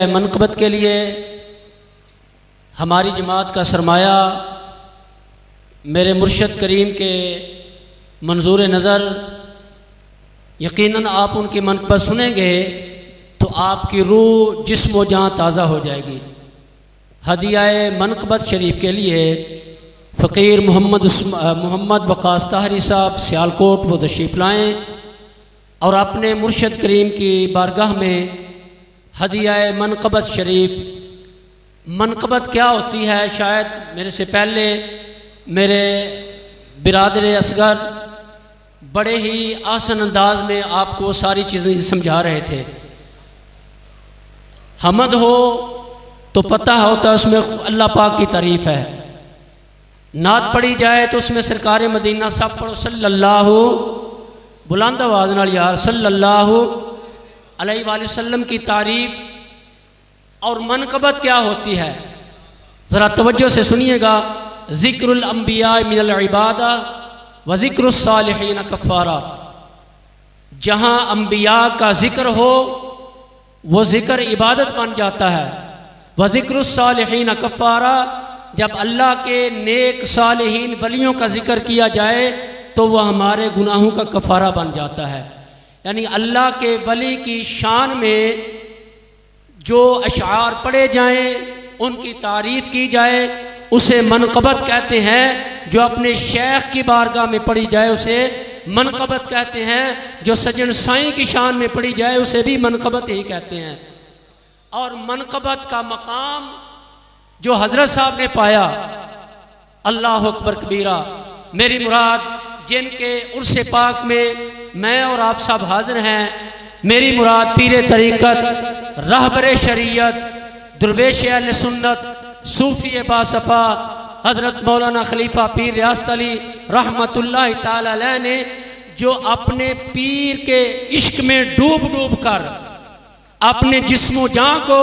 मनक़बत के लिए हमारी जमात का सरमाया मेरे मुर्शद करीम के मंजूर नज़र, यकीनन आप उनकी मनक़बत सुनेंगे तो आपकी रूह जिस्म व जान ताज़ा हो जाएगी। हदियाए मनक़बत शरीफ के लिए फ़कीर मोहम्मद वक़ास ताहरी साहब सियालकोट वो तशरीफ़ लाएँ और अपने मुर्शद करीम की बारगाह में हदियाए मनक़बत शरीफ। मनक़बत क्या होती है, शायद मेरे से पहले मेरे बिरादर असगर बड़े ही आसान अंदाज में आपको सारी चीज़ें समझा रहे थे। हमद हो तो पता होता है उसमें अल्लाह पाक की तारीफ़ है। नात पढ़ी जाए तो उसमें सरकार मदीना सब पढ़ो सल्लल्लाहु, बुलंद आवाज़ नाल यार सल्लल्लाहु अलैहि वसल्लम की तारीफ़। और मनक़बत क्या होती है ज़रा तवज्जो से सुनिएगा। ज़िक्रुल अंबिया मिनल इबादा व ज़िक्रुस सालिहीन कफ़ारा। जहाँ अंबिया का ज़िक्र हो वो ज़िक्र इबादत बन जाता है। व ज़िक्रुस सालिहीन कफ़ारा, जब अल्लाह के नेक सालिहीन वलियों का ज़िक्र किया जाए तो वह हमारे गुनाहों का कफ़ारा बन जाता है। यानी अल्लाह के वली की शान में जो अशार पढ़े जाएं, उनकी तारीफ़ की जाए, उसे मनक़बत कहते हैं। जो अपने शेख की बारगाह में पढ़ी जाए उसे मनक़बत कहते हैं। जो सजन साईं की शान में पढ़ी जाए उसे भी मनक़बत ही कहते हैं। और मनक़बत का मकाम जो हज़रत साहब ने पाया, अल्लाह अकबर कबीरा। मेरी मुराद जिनके उर्से पाक में मैं और आप सब हाजिर हैं, मेरी मुराद पीरे तरीक़त, रहबर शरीयत, दुर्वेश अहले सुन्नत, सूफ़ी बासफ़ा हज़रत मौलाना खलीफा पीर रियासत अली रहमतुल्लाहि ताला अलैह ने जो अपने पीर के इश्क में डूब डूब कर अपने जिस्मो जान को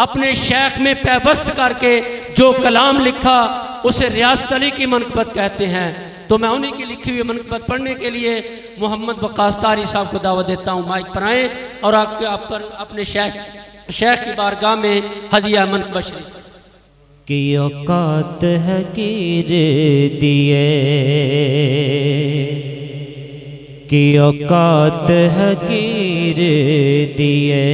अपने शेख में पैवस्त करके जो कलाम लिखा उसे रियासत अली की मनक़बत कहते हैं। तो मैं उन्हीं की लिखी हुई मनक़बत पढ़ने के लिए मोहम्मद वक़ास ताहरी साहब को दावत देता हूँ। माइक पर आएँ और आपके आप पर अपने शेख की बारगाह में हदिया मनक़बत शरीफ की औकात है कीर दिए, की औकात है कीर दिए,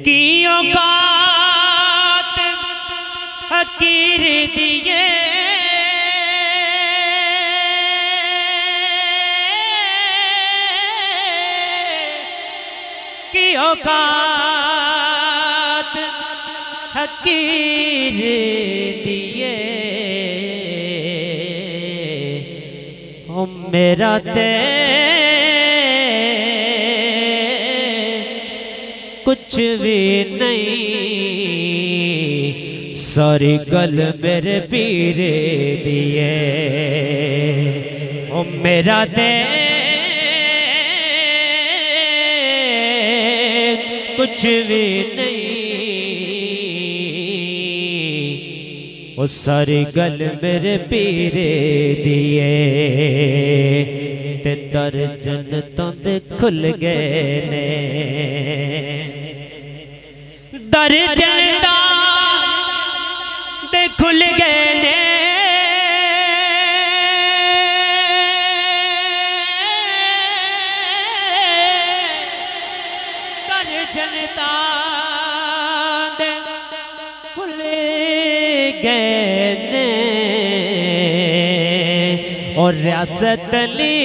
की औकात है कीर दिए, की औकात हकीर दिए। ओ मेरा ते कुछ भी नहीं, सारी गल मेरे पीर दिए। ओ मेरा ते कुछ भी नहीं, वो सारी गल मेरे पीरे दिए। ते दर्जन तो दे खुल गए ने, दर्जन दे खुल गए ने, जनता दे खुल गए ने। और रियासत अली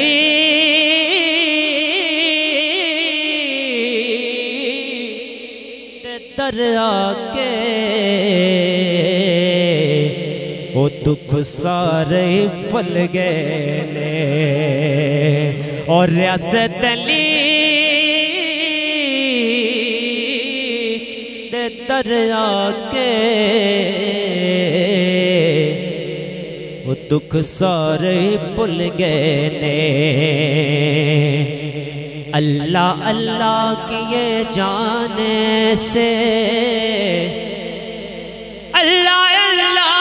दे दर आके वो दुख सारे फल गए ने। और रियासत अली दरिया के वो दुख सारे भुल गए ने। अल्लाह अल्लाह किए जाने से, अल्लाह अल्लाह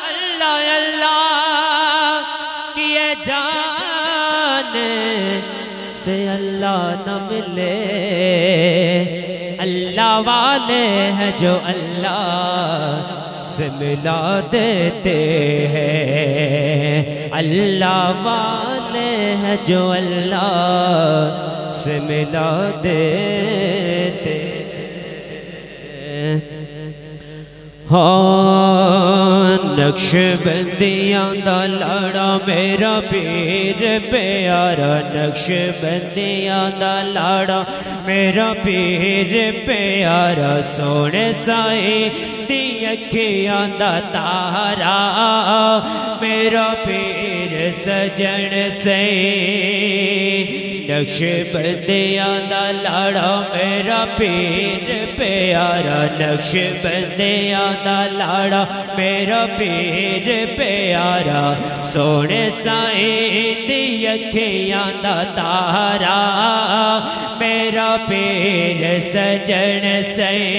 अल्लाह अल्लाह किए जाने जाने से अल्लाह न मिले। अल्लाह वाले हैं जो अल्लाह से मिला देते हैं। अल्लाह वाले हैं जो अल्लाह से मिला देते हैं। हाँ नक्शबंदियां दा लाड़ा मेरा पीर प्यारा, नक्शबंदियां दा लाड़ा मेरा पीर प्यारा, सोने साई दी अखियां दा तारा मेरा पीर सजन सही। नक्शबंदियां दा लाड़ा मेरा पीर प्यारा, नक्शबंदियां दा लाड़ा मेरा पीर प्यारा, सोने साई दी अखियां दा तारा मेरा पीर सजन सही।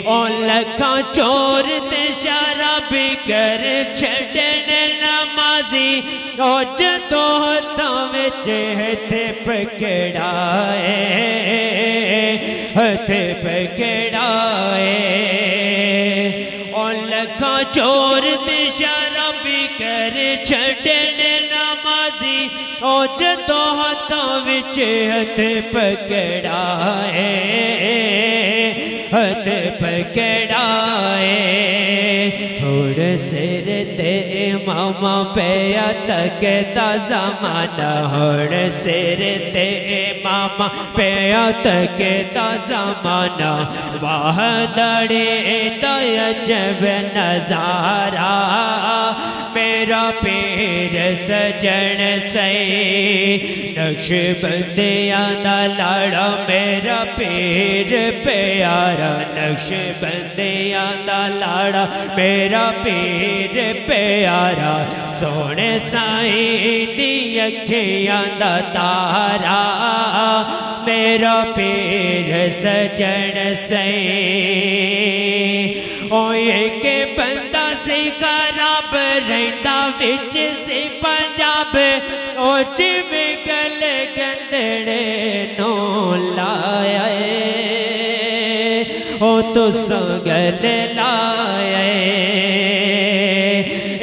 ओ लखा चोर ते शराबी कर छड़न नमाजी, ओ जदों हत्थां विच हथे पकड़ाए, हथे पकड़ाए। ओ लखा चोर ते शराबी कर छड़न नमाजी, ओ जदों हत्थां विच हथे पकड़ाए, हथ पकड़ाए। हुण सिर ते मामा पिया तकदा ज़माना, हुण सिर ते मामा पिया तकदा ज़माना, वाह दड़े अजब नज़ारा मेरा पीर सजन सही। नक्शबंदियां दा लाड़ा मेरा पीर प्यारा, नक्शबंदियां दा लाड़ा मेरा पीर प्यारा, सोने साई दी अखियां दा तारा मेरा पीर सजन सही। ओ एक बंदा सी खराब रहिंदा विच सी पंजाब, ओ जिवें गल गंदड़े नो लाया ओ तुसां गल लाया।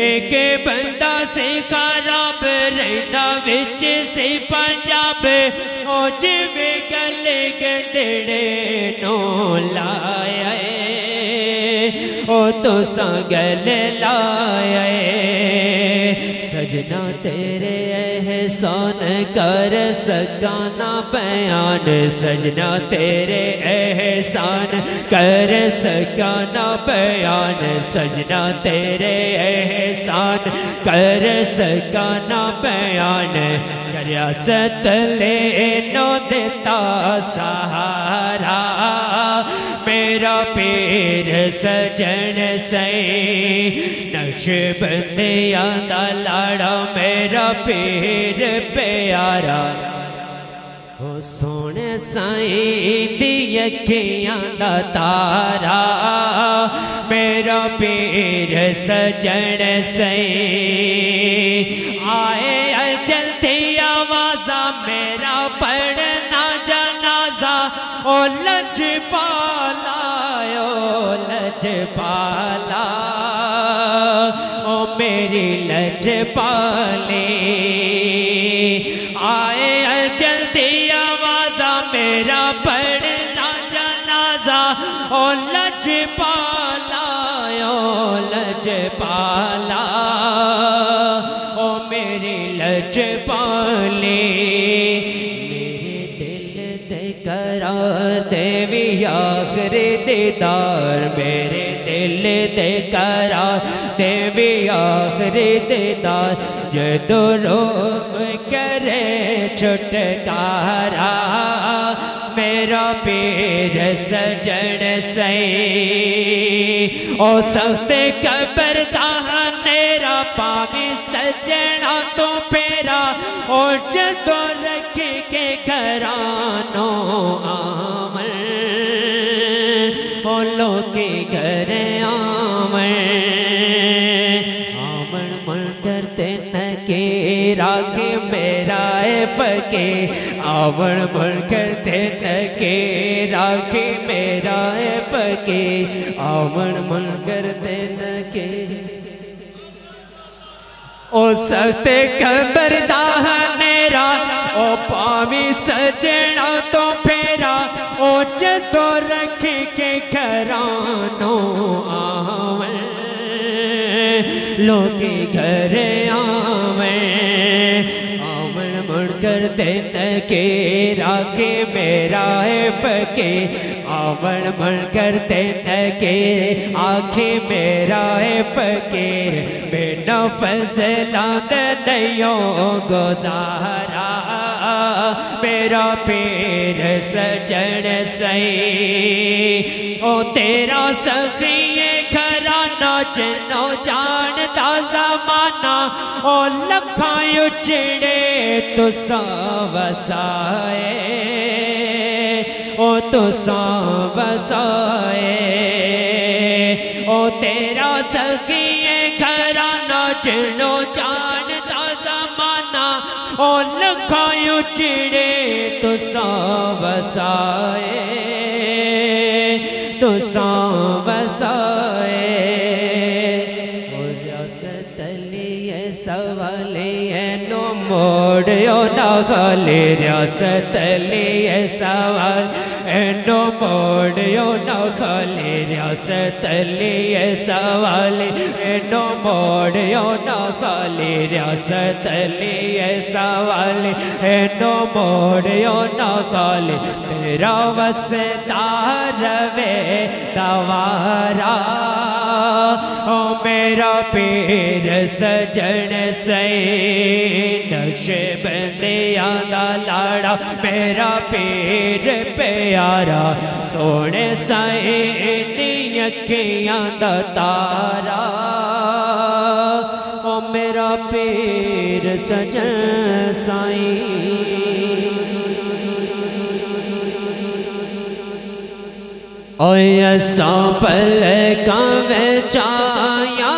एक बंदा सी खराब रहिंदा विच सी पंजाब, ओ जिवें गल गंदड़े नो लाया ओ तुसां गल लाया। सजना तेरे एहसान कर सका ना बयान, सजना तेरे एहसान कर सका ना बयान, सजना तेरे एहसान कर सका ना बयान। करया सतले नो देता सहारा मेरा पीर सजन सही। नक्शबंदियां दा लाड़ा मेरा पीर प्यारा, ओ सोने साई दी अखियां दा तारा मेरा पीर सजन सही। आए अजल दी आवाज़ा मेरा पढ़ना जनाजा, ओ लजपाला ओ लजपाला ओ मेरी लजपाली। आए अजल दी आवाज़ा मेरा पढ़ना जनाजा, ओ लजपाला ओ लजपाला ओ मेरी लजपाली। करार देवी आखिरी दीदार, मेरे दिल दे करार देवी आखिरी दीदार, जदों रो करे छुटकारा मेरा पीर सजन सही। ओ सख्त कबर दा नेरा पावी सजना तो फेरा, ओ जदों रख के घरानो आमन, ओ लोके घर आमन आमन मन करते नकेर राखे मेरा पके आवण मन करते नके राखे मेरा पके आवण मन करते नके ओ सते खबरदार नेरा ओ पावी सजना तो फेरा ओ जदो रखे के घरानो आवे लोके घर आवे आवन मुड़ कर दिन के राखे मेरा पके आवन मुड़ कर दिन के आखे मेरा पके बिना फसला नहीं गुजारा मेरा पीर सजन सही ओ तेरा सखिए घराना जिनो जानता जमाना ओ लखा उजड़े तुसा वसाए ओ तुसा वसाए ओ तेरा सखिए घराना जिनो जानता जमाना ओ लखा उजड़े तुसा वसाए तुसा वसाए रियासतलिए सवालिए नो मोड़ो ना खाले रियासतलिए सवाल नो मोड़ो ना खाले रियासतलिए सवाल नो मोड़ो ना खाले रियासतलिए सवाल नो मोड़ो ना खाले तेरा वसदार वे दवारा ओ मेरा पीर सजन सही नक्शे बंदियां दा लाड़ा मेरा पीर प्यारा सोने साई दी अखियां दा तारा ओ मेरा पीर सजन साई ओए सांपल का चाया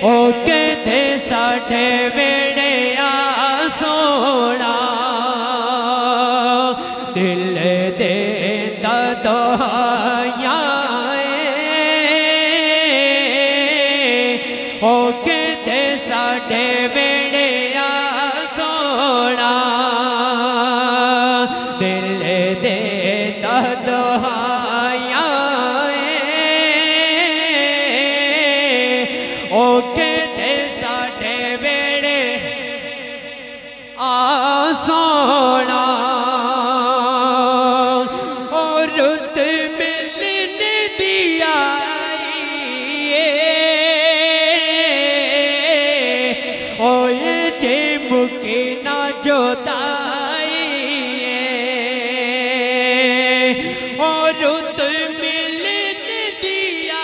ओ कहते साढ़े वेड़े आ सोना दिल दे दोहाया ओ कहते साढ़े वेड़े आ सोना दिल दे दोहाया ओ कहते साढ़े वेड़े आ सोना और रुत मिलने दिया ओ ये जे मुके ना जोताई और रुत मिलने दिया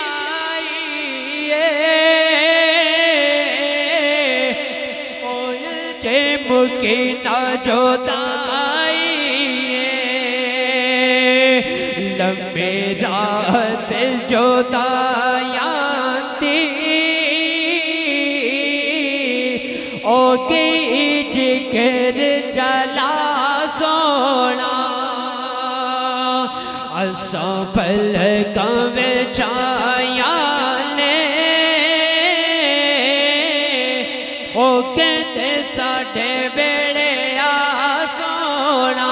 मुके ना जोताई लंबे रात जोताया ओ की जिक्र जला सोना असा पल कम छाया ने ओ कहते साढ़े बेड़े आ सोना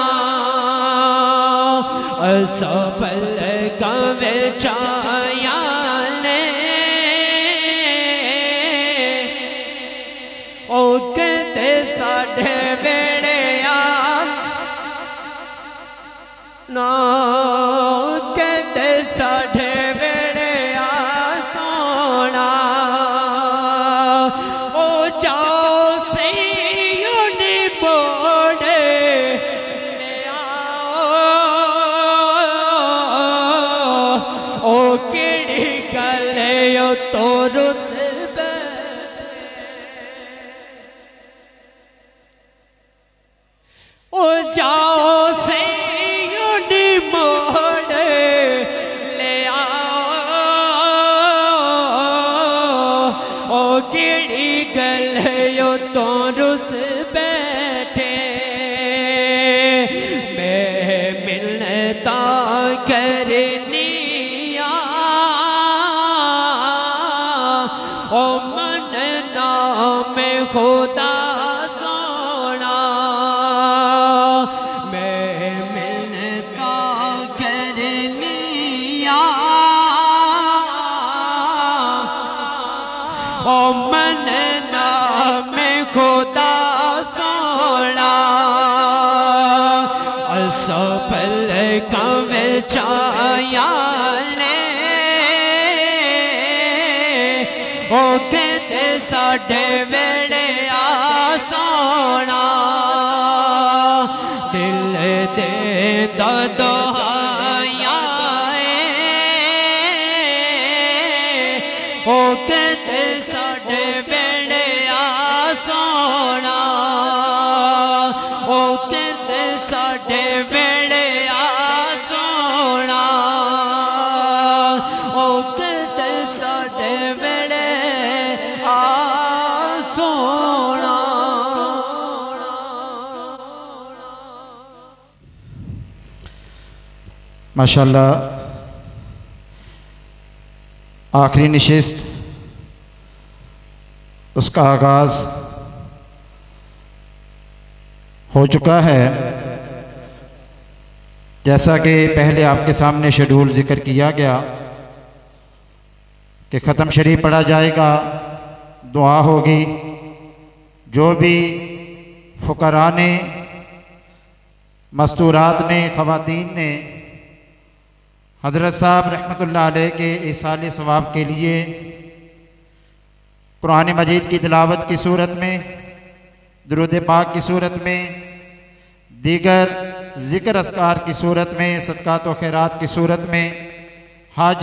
असा पल कम छाया ने ओ कहते साढ़े बेड़े आ ना कहते साढ़े बेड़े आ सोना ओ जाओ से यूनी बोड़े ले आओ ओ किड़ी गले ओ तोरू ओ जाओ से यूनी किड़ी गलियों तो रुस बैठे मैं मिलता करनिया ओ मन नाम खुदा सोना मैं मिलता करनिया ओ मन नाम खुदा सोना असफल कम छाया ने ओ कहते साढ़े वेड़े आ सोना दिल दे दोहाया ओ कहते साढ़े वेड़े आ सोना ओ कहते साढ़े वेड़े आ सोना ओ कहते साढ़े वेड़े आ सोना। माशाअल्लाह आखिरी नशिस्त उसका आगाज़ हो चुका है। जैसा कि पहले आपके सामने शेड्यूल ज़िक्र किया गया कि ख़त्म शरीफ पढ़ा जाएगा, दुआ होगी। जो भी फ़ुक़रा ने, मस्तूरात ने, ख़वातीन ने हज़रत साहब रहमतुल्लाह अलैह के इसाले सवाब के लिए कुरान मजीद की तिलावत की सूरत में, दुरूद पाक की सूरत में, दीगर ज़िक्र अस्कार की सूरत में, सदक़ात व खैरात की सूरत में, हज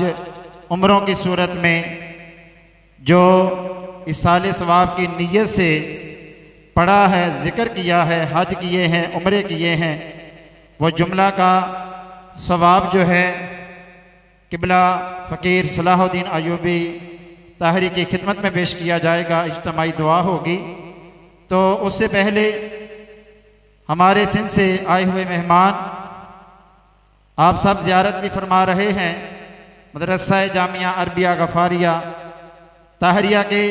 उम्रों की सूरत में जो इसाले सवाब की नीयत से पढ़ा है, ज़िक्र किया है, हज किए हैं, उम्रे किए हैं, वो जुमला का सवाब जो है किबला फ़कीर सलाहुद्दीन अयूबी ताहरी की खिदमत में पेश किया जाएगा। इज्तिमाई दुआ होगी। तो उससे पहले हमारे सिंध से आए हुए मेहमान आप सब ज़ियारत भी फरमा रहे हैं मदरसा जामिया अरबिया गफ़ारिया ताहरिया के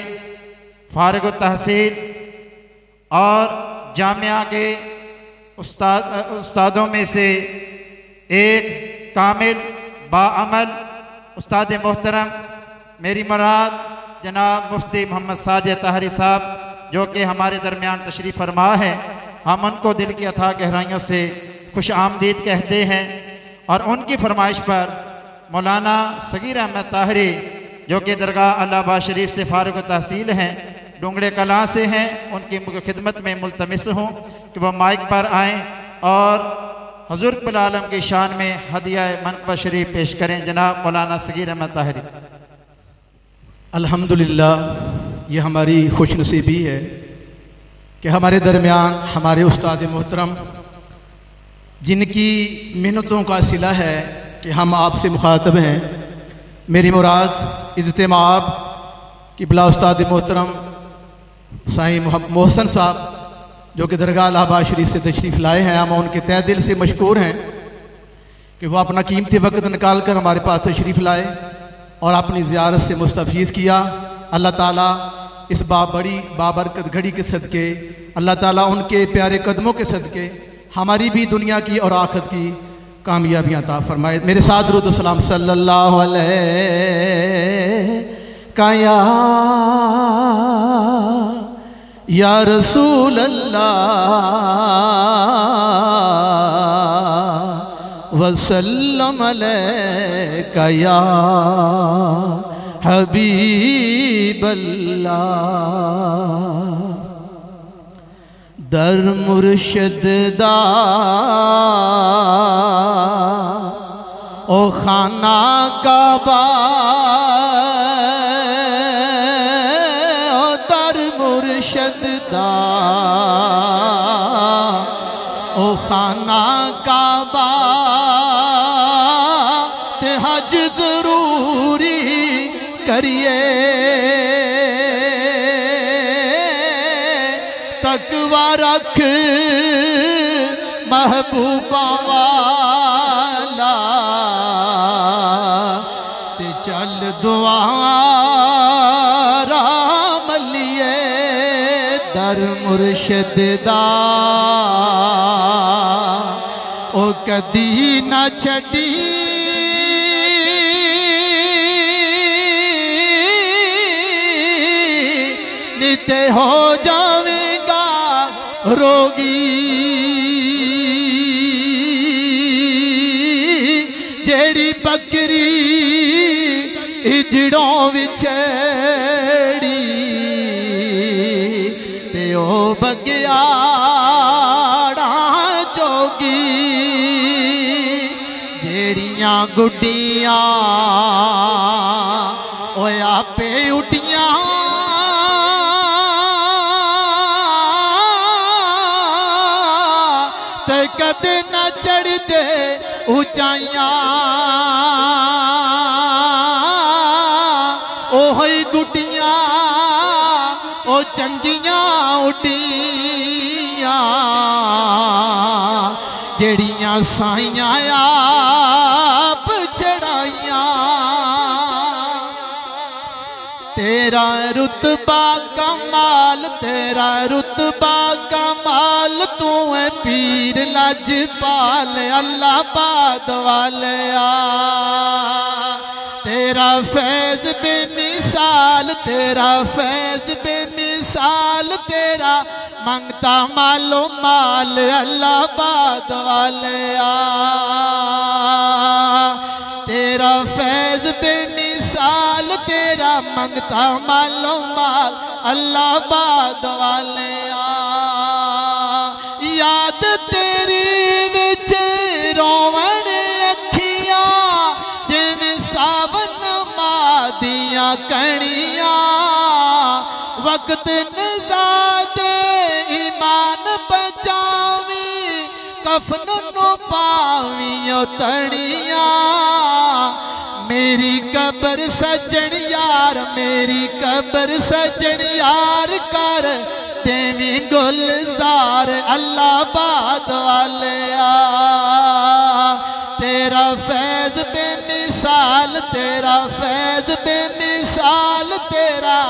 फ़ारिग तहसील और जामिया के उस्तादों में से एक कामिल बाअमल उस्ताद मोहतरम मेरी मुराद जनाब मुफ्ती मोहम्मद साजिद ताहरी साहब जो कि हमारे दरमियान तशरीफ़ फरमा है, हम उनको दिल की अथाह गहराइयों से खुश आमदीद कहते हैं। और उनकी फरमाइश पर मौलाना सगीर अहमद ताहरी जो कि दरगाह अल्लाहबाद शरीफ से फ़ारिग तहसील हैं, डुंगड़े कलां से हैं, उनकी खिदमत में मुल्तमिस हूँ कि वह माइक पर आएँ और हुज़ूर कुल आलम की शान में हदिया मनक़बा शरीफ पेश करें। जनाब मौलाना सगीर अहमद ताहरी। अल्हम्दुलिल्लाह, ये हमारी खुशनसीबी है कि हमारे दरमियान हमारे उस्ताद मोहतरम जिनकी मेहनतों का सिला है कि हम आपसे मुखातब हैं, मेरी मुराद इज्तिमाब किबला उस्ताद मोहतरम साईं मोहसन साहब जो कि दरगाह इलाहाबाद शरीफ से तशरीफ़ लाए हैं। हम उनके तहे दिल से मशकूर हैं कि वह अपना कीमती वक्त निकाल कर हमारे पास तशरीफ़ लाए और अपनी ज़ियारत से मुस्तफ़ीज़ किया। अल्लाह ताला इस बड़ी बाबरकत घड़ी के सदक़े, अल्लाह ताला उनके प्यारे कदमों के सदक़े हमारी भी दुनिया की और आखिरत की कामयाबियाँ अता फरमाए। मेरे साथ दुरूद सलाम सल्लल्लाहु अलैहि काया या रसूल अल्लाह वसल्लम अलैका या हबीब अल्लाह। दर मुर्शिद दा ओ खाना काबा, मुर्शद दा ओ खाना काबा ते हज जरूरी करिए तकवा रख महबूबा वाला ते चल दुआरा मलिए दर मुर्शिद दा ओ कदी ना छड़ी निते हो जावेगा रोगी जेड़ी बकरी इजड़ों विछड़ी ते ओ बगियाड़ा जोगी जेड़ियां गुड्डियां ओ आपे उड्डियां ते कदे न चढ़दे ऊंचाइयां ओही गुड्डियां ओ चंगियां उड्डियां जेड़ियां साइयां आप चढ़ाइयां तेरा रुतबा कमाल तेरा रुतबा कमाल तू है पीर लजपाल अल्लाह बाद वाले तेरा फैज बेमिसाल तेरा फैज बेमिसाल तेरा मंगता मालो माल अल्लाह बाद वाले तेरा फैज बेमिसाल तेरा मंगता मालो माल अल्लाह बाद वाले याद तेरी विच रोवण अखियां जिवें सावन मादियां कणियां वक्त नज़ादे ईमान बचावी कफन नु पावियों तड़ियां मेरी कबर सजन यार मेरी कबर सजन यार कर देवी गुलजार अल्लाह बाद वाले तेरा फैज बेमिसाल तेरा फैज बेमिसाल तेरा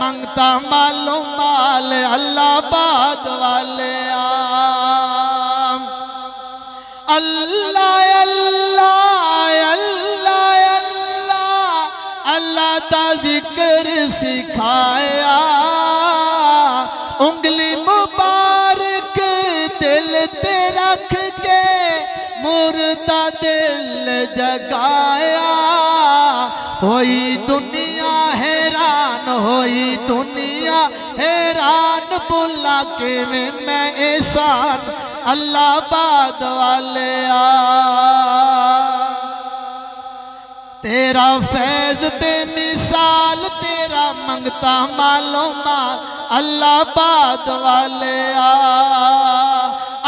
मंगता मालो माल अल्लाह बाद वाले अल्लाह अल्लाह अल्लाह अल्लाह अल्लाह दा जिक्र सिखाया उंगली मुबारक दिल ते रख के मुर्दा दिल जगाया होई दुनिया हैरान होई दुनिया हैरान बुला के मैं एहसान अल्लाह बाद वाले तेरा फैज बेमिसाल तेरा मंगता मालो माल अल्लाह बाद वाले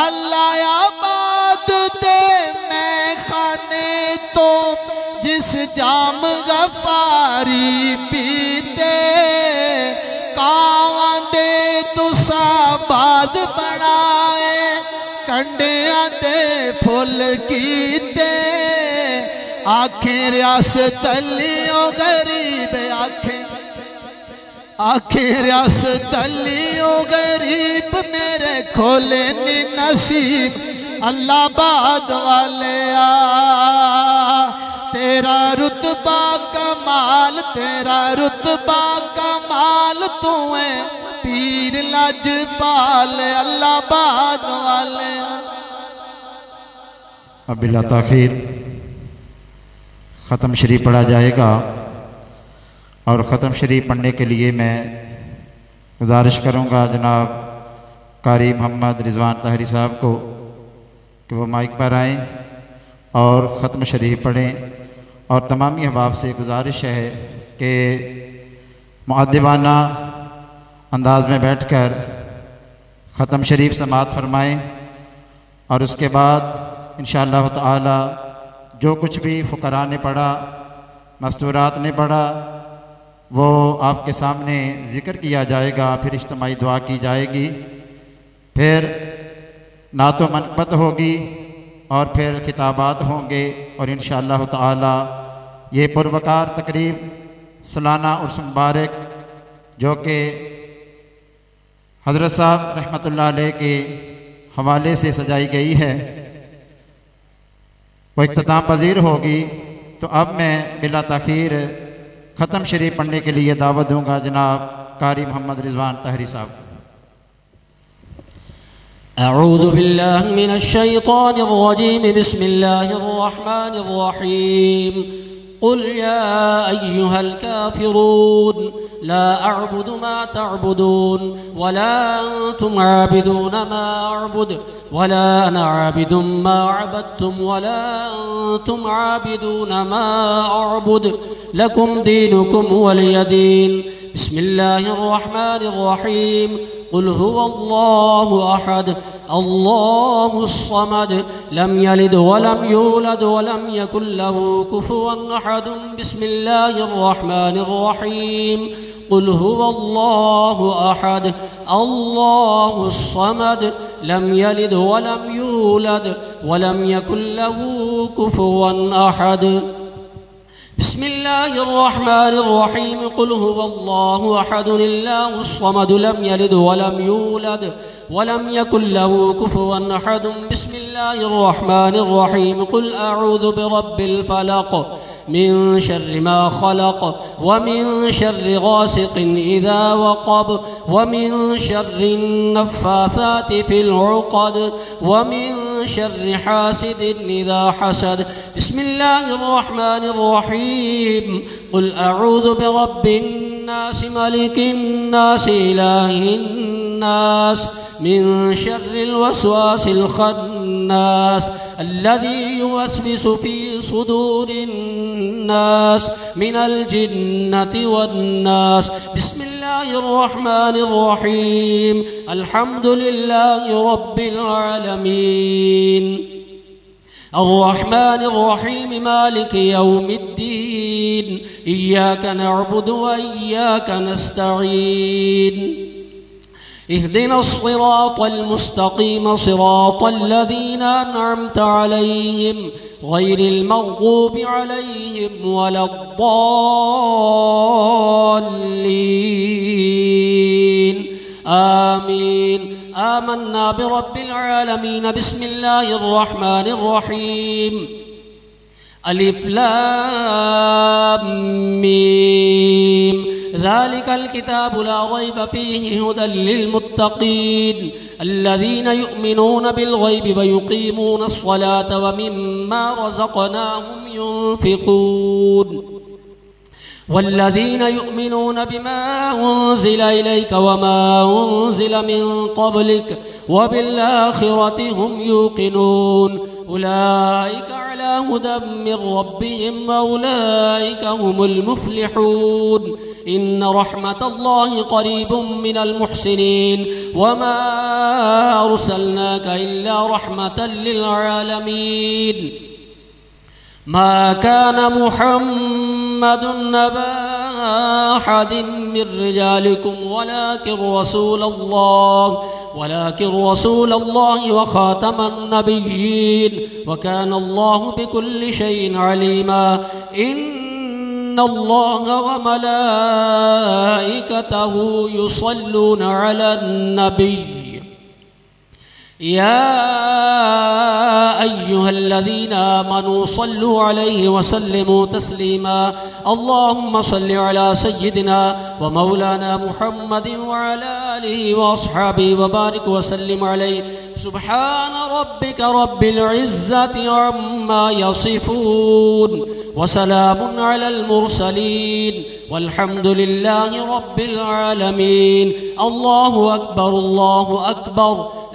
अल्लाह आबाद दे मैं खाने तो जिस जाम गफारी पीते कावां दे तुसा बाज बनाए कंडियां दे फुल कीते आखें रियासत अलियों गरीब आखें रियासत अलियों गरीब मेरे खोले नी नसीब अल्लाह बाद वाले तेरा रुतबा कमाल तेरा रुतबा कमाल तू है पीर लजपाल अल्लाह बाद वाले अब बिला ताखीर ख़त्म शरीफ पढ़ा जाएगा और ख़त्म शरीफ पढ़ने के लिए मैं गुजारिश करूँगा जनाब कारी मोहम्मद रिजवान ताहरी साहब को कि वो माइक पर आएँ और ख़त्म शरीफ पढ़ें और तमामी अहबाब से गुजारिश है कि मुअद्दिबाना अंदाज में बैठकर ख़त्म शरीफ समाअत फरमाएँ और उसके बाद इंशाअल्लाह ताला जो कुछ भी फ़ुक़रा ने पढ़ा मस्तूरात ने पढ़ा वो आपके सामने ज़िक्र किया जाएगा फिर इज्तिमाई दुआ की जाएगी फिर नातो मनक़बत होगी और फिर खिताबात होंगे और इंशाअल्लाह ताला ये पुरवकार तकरीब सालाना उर्स मुबारक जो कि हज़रत साहब रहमतुल्लाह अलैह के हवाले से सजाई गई है वो इख्तिताम पज़ीर होगी। तो अब मैं बिला ताख़ीर ख़त्म शरीफ पढ़ने के लिए दावत दूँगा जनाब कारी मोहम्मद रिज़वान ताहरी साहब। अऊज़ु बिल्लाहि मिनश शैतानिर रजीम बिस्मिल्लाहिर रहमानिर रहीम। क़ुल या अय्युहल काफ़िरून ला अअबुदु मा तअबुदून वला अंतुम आबिदून मा अअबुदु वला अना आबिदुम मा अबदतुम वला अंतुम आबिदून मा अअबुदु लकुम दीनुकुम वलिय दीन। बिस्मिल्लाहिर रहमानिर रहीम। क़ुल हुवल्लाहु अहद अल्लाहुस समद लम यलिद वलम यूलद वलम यकुल लहू कुफुवन अहद। बिस्मिल्लाहिर रहमानिर रहीम। क़ुल हुवल्लाहु अहद अल्लाहुस समद लम यलिद वलम यूलद वलम यकुल लहू कुफुवन अहद। बिस्मिल्लाहिर रहमानिर रहीम। क़ुल हुवल्लाहु अहद अल्लाहुस समद लम यलिद वलम यूलद वलम यकुल लहू कुफुवन अहद। बिस्मिल्लाहिर रहमानिर रहीम। क़ुल अऊज़ु बिरब्बिल फलक़ मिन शर्रि मा खलक़ व मिन शर्रि गासिक़िन इज़ा वक़ब व मिन शर्रि नफ़्फ़ाथाति फ़िल उक़द व मिन शर्रि हासिदिन इज़ा हसद। बिस्मिल्लाहिर रहमानिर रहीम। क़ुल अऊज़ु बिरब्बिन नास मलिकिन नास इलाहिन नास मिन शर्रिल वस्वासिल खन्नास अल्लज़ी युवस्विसु फ़ी सुदूरिन नास मिनल जिन्नति वन्नास। बिस्मिल्लाहिर रहमानिर रहीम। अल्हम्दुलिल्लाहि रब्बिल आलमीन अर्रहमानिर रहीम मालिकि यौमिद्दीन इय्याका नअबुदु व इय्याका नस्तईन। इहदिनस सिरातल मुस्तक़ीम सिरातल लज़ीना अनअमत अलैहिम गैरिल मग़ज़ूबि अलैहिम वलद्दाल्लीन आमीन। आमन्ना बिरब्बिल आलमीन। बिस्मिल्लाहिर रहमानिर रहीम। अलिफ लाम मीम ज़ालिकल किताबु ला रैब फ़ीहि हुदल लिलमुत्तक़ीन अल्लज़ीना युमिनून बिल गैबि व युक़ीमूनस स्वलात व मिम्मा रज़क़नाहुम युनफ़िक़ून वल्लज़ीना युमिनून बिमा उन्ज़िला इलैका व मा उन्ज़िला मिन क़ब्लिक व बिल आख़िरति हुम यूक़िनून उलाइका अला हुदम मिन रब्बिहिम व उलाइका हुमुल मुफ़्लिहून। इन्न रहमतल्लाहि क़रीबुम मिनल मुहसिनीन व मा अरसलनाका इल्ला रहमतल लिल आलमीन। मा कान मुहम्मदुन अबा अहदिम मिर रिजालिकुम वलाकिन रसूलल्लाहि व खातमन नबिय्यीन व कान अल्लाहु बिकुल्लि शैइन अलीमा। इन्नल्लाहा व मलाइकतहु युसल्लूना अलन नबिय्य या अय्युहल्लज़ीना आमनू सल्लु अलैहि व सल्लिमू तस्लीमा। अल्लाहुम्मा सल्लि अला सय्यिदिना व मौलाना मुहम्मदिन व अला आलिहि व अस्हाबिहि व बारिक व सल्लिम अलैहि। सुब्हान रब्बिका रब्बिल इज़्ज़ति अम्मा यसिफून व सलामुन अलल मुरसलीन वल्हम्दुलिल्लाहि रब्बिल आलमीन। अल्लाहु अकबर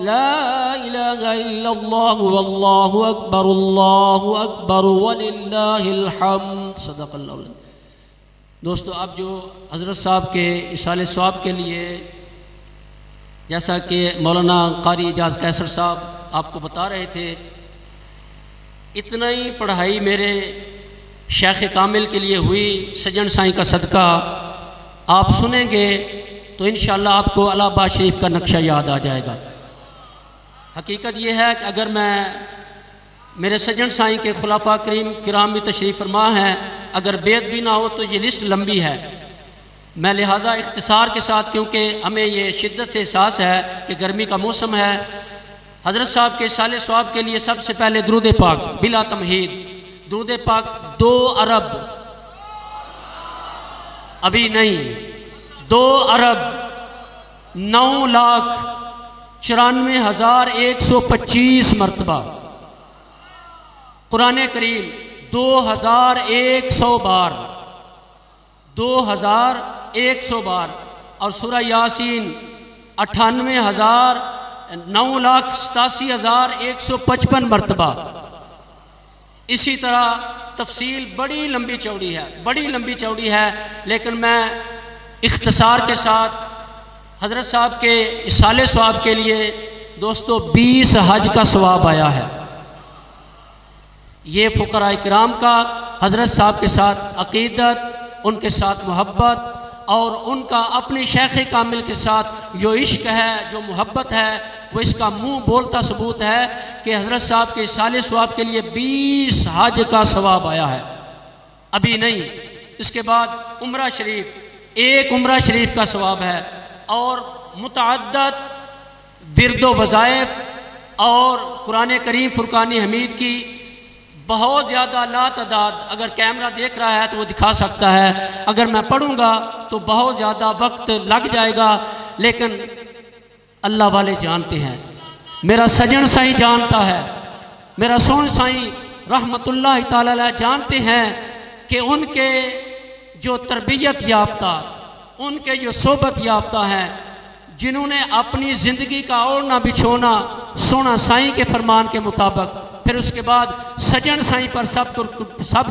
ला इलाहा इल्लल्लाहु वल्लाहु अकबर वलिल्लाहिल हम्द। सदक़ल्लाहु। दोस्तों, अब जो हज़रत साहब के इसाले सवाब के लिए जैसा कि मौलाना कारी एजाज़ कैसर साहब आपको बता रहे थे, इतना ही पढ़ाई मेरे शेख कामिल के लिए हुई सज्जन साईं का सदका। आप सुनेंगे तो इंशाअल्लाह आपको इलाहाबाद शरीफ का नक्शा याद आ जाएगा। हकीकत ये है कि अगर मैं मेरे सज्जन साईं के खुलाफा करीम किराम भी तशरीफ़ फरमा हैं, अगर बेद भी ना हो तो ये लिस्ट लंबी है। मैं लिहाजा इख्तिसार के साथ, क्योंकि हमें ये शिद्दत से एहसास है कि गर्मी का मौसम है, हज़रत साहब के साले सवाब के लिए सबसे पहले दुरूद पाक बिला तमहीद, दुरूद पाक 2 अरब, अभी नहीं, 2 अरब 9,94,125 मरतबा, कुरान करीम 2100 बार, 2100 बार, और सूरह यासीन 9,87,155 मरतबा। इसी तरह तफसील बड़ी लंबी चौड़ी है, बड़ी लंबी चौड़ी है, लेकिन मैं इख्तिसार के साथ हज़रत साहब के इसाले सवाब के लिए दोस्तों 20 हज का सवाब आया है। ये फ़ुक़राए किराम का हज़रत साहब के साथ अक़ीदत, उनके साथ मोहब्बत और उनका अपने शेख कामिल के साथ जो इश्क है, जो मोहब्बत है, वो इसका मुंह बोलता सबूत है कि हज़रत साहब के साले सवाब के लिए 20 हज का सवाब आया है। अभी नहीं, इसके बाद उम्रा शरीफ, 1 उम्रा शरीफ का सवाब है, और मुतअद्दद विरदो वज़ाइफ और कुरान करीम फुरकान हमीद की बहुत ज़्यादा लातादाद, अगर कैमरा देख रहा है तो वो दिखा सकता है, अगर मैं पढ़ूँगा तो बहुत ज़्यादा वक्त लग जाएगा, लेकिन अल्लाह वाले जानते हैं, मेरा सजन साईं जानता है, मेरा सोन साईं रहमतुल्लाह ताला अलैह जानते हैं कि उनके जो तरबियत याफ्ता, उनके जो सोबत याफ्ता हैं, जिन्होंने अपनी ज़िंदगी का ओढ़ना बिछोना सोना साईं के फरमान के मुताबिक, फिर उसके बाद सजन साईं पर सब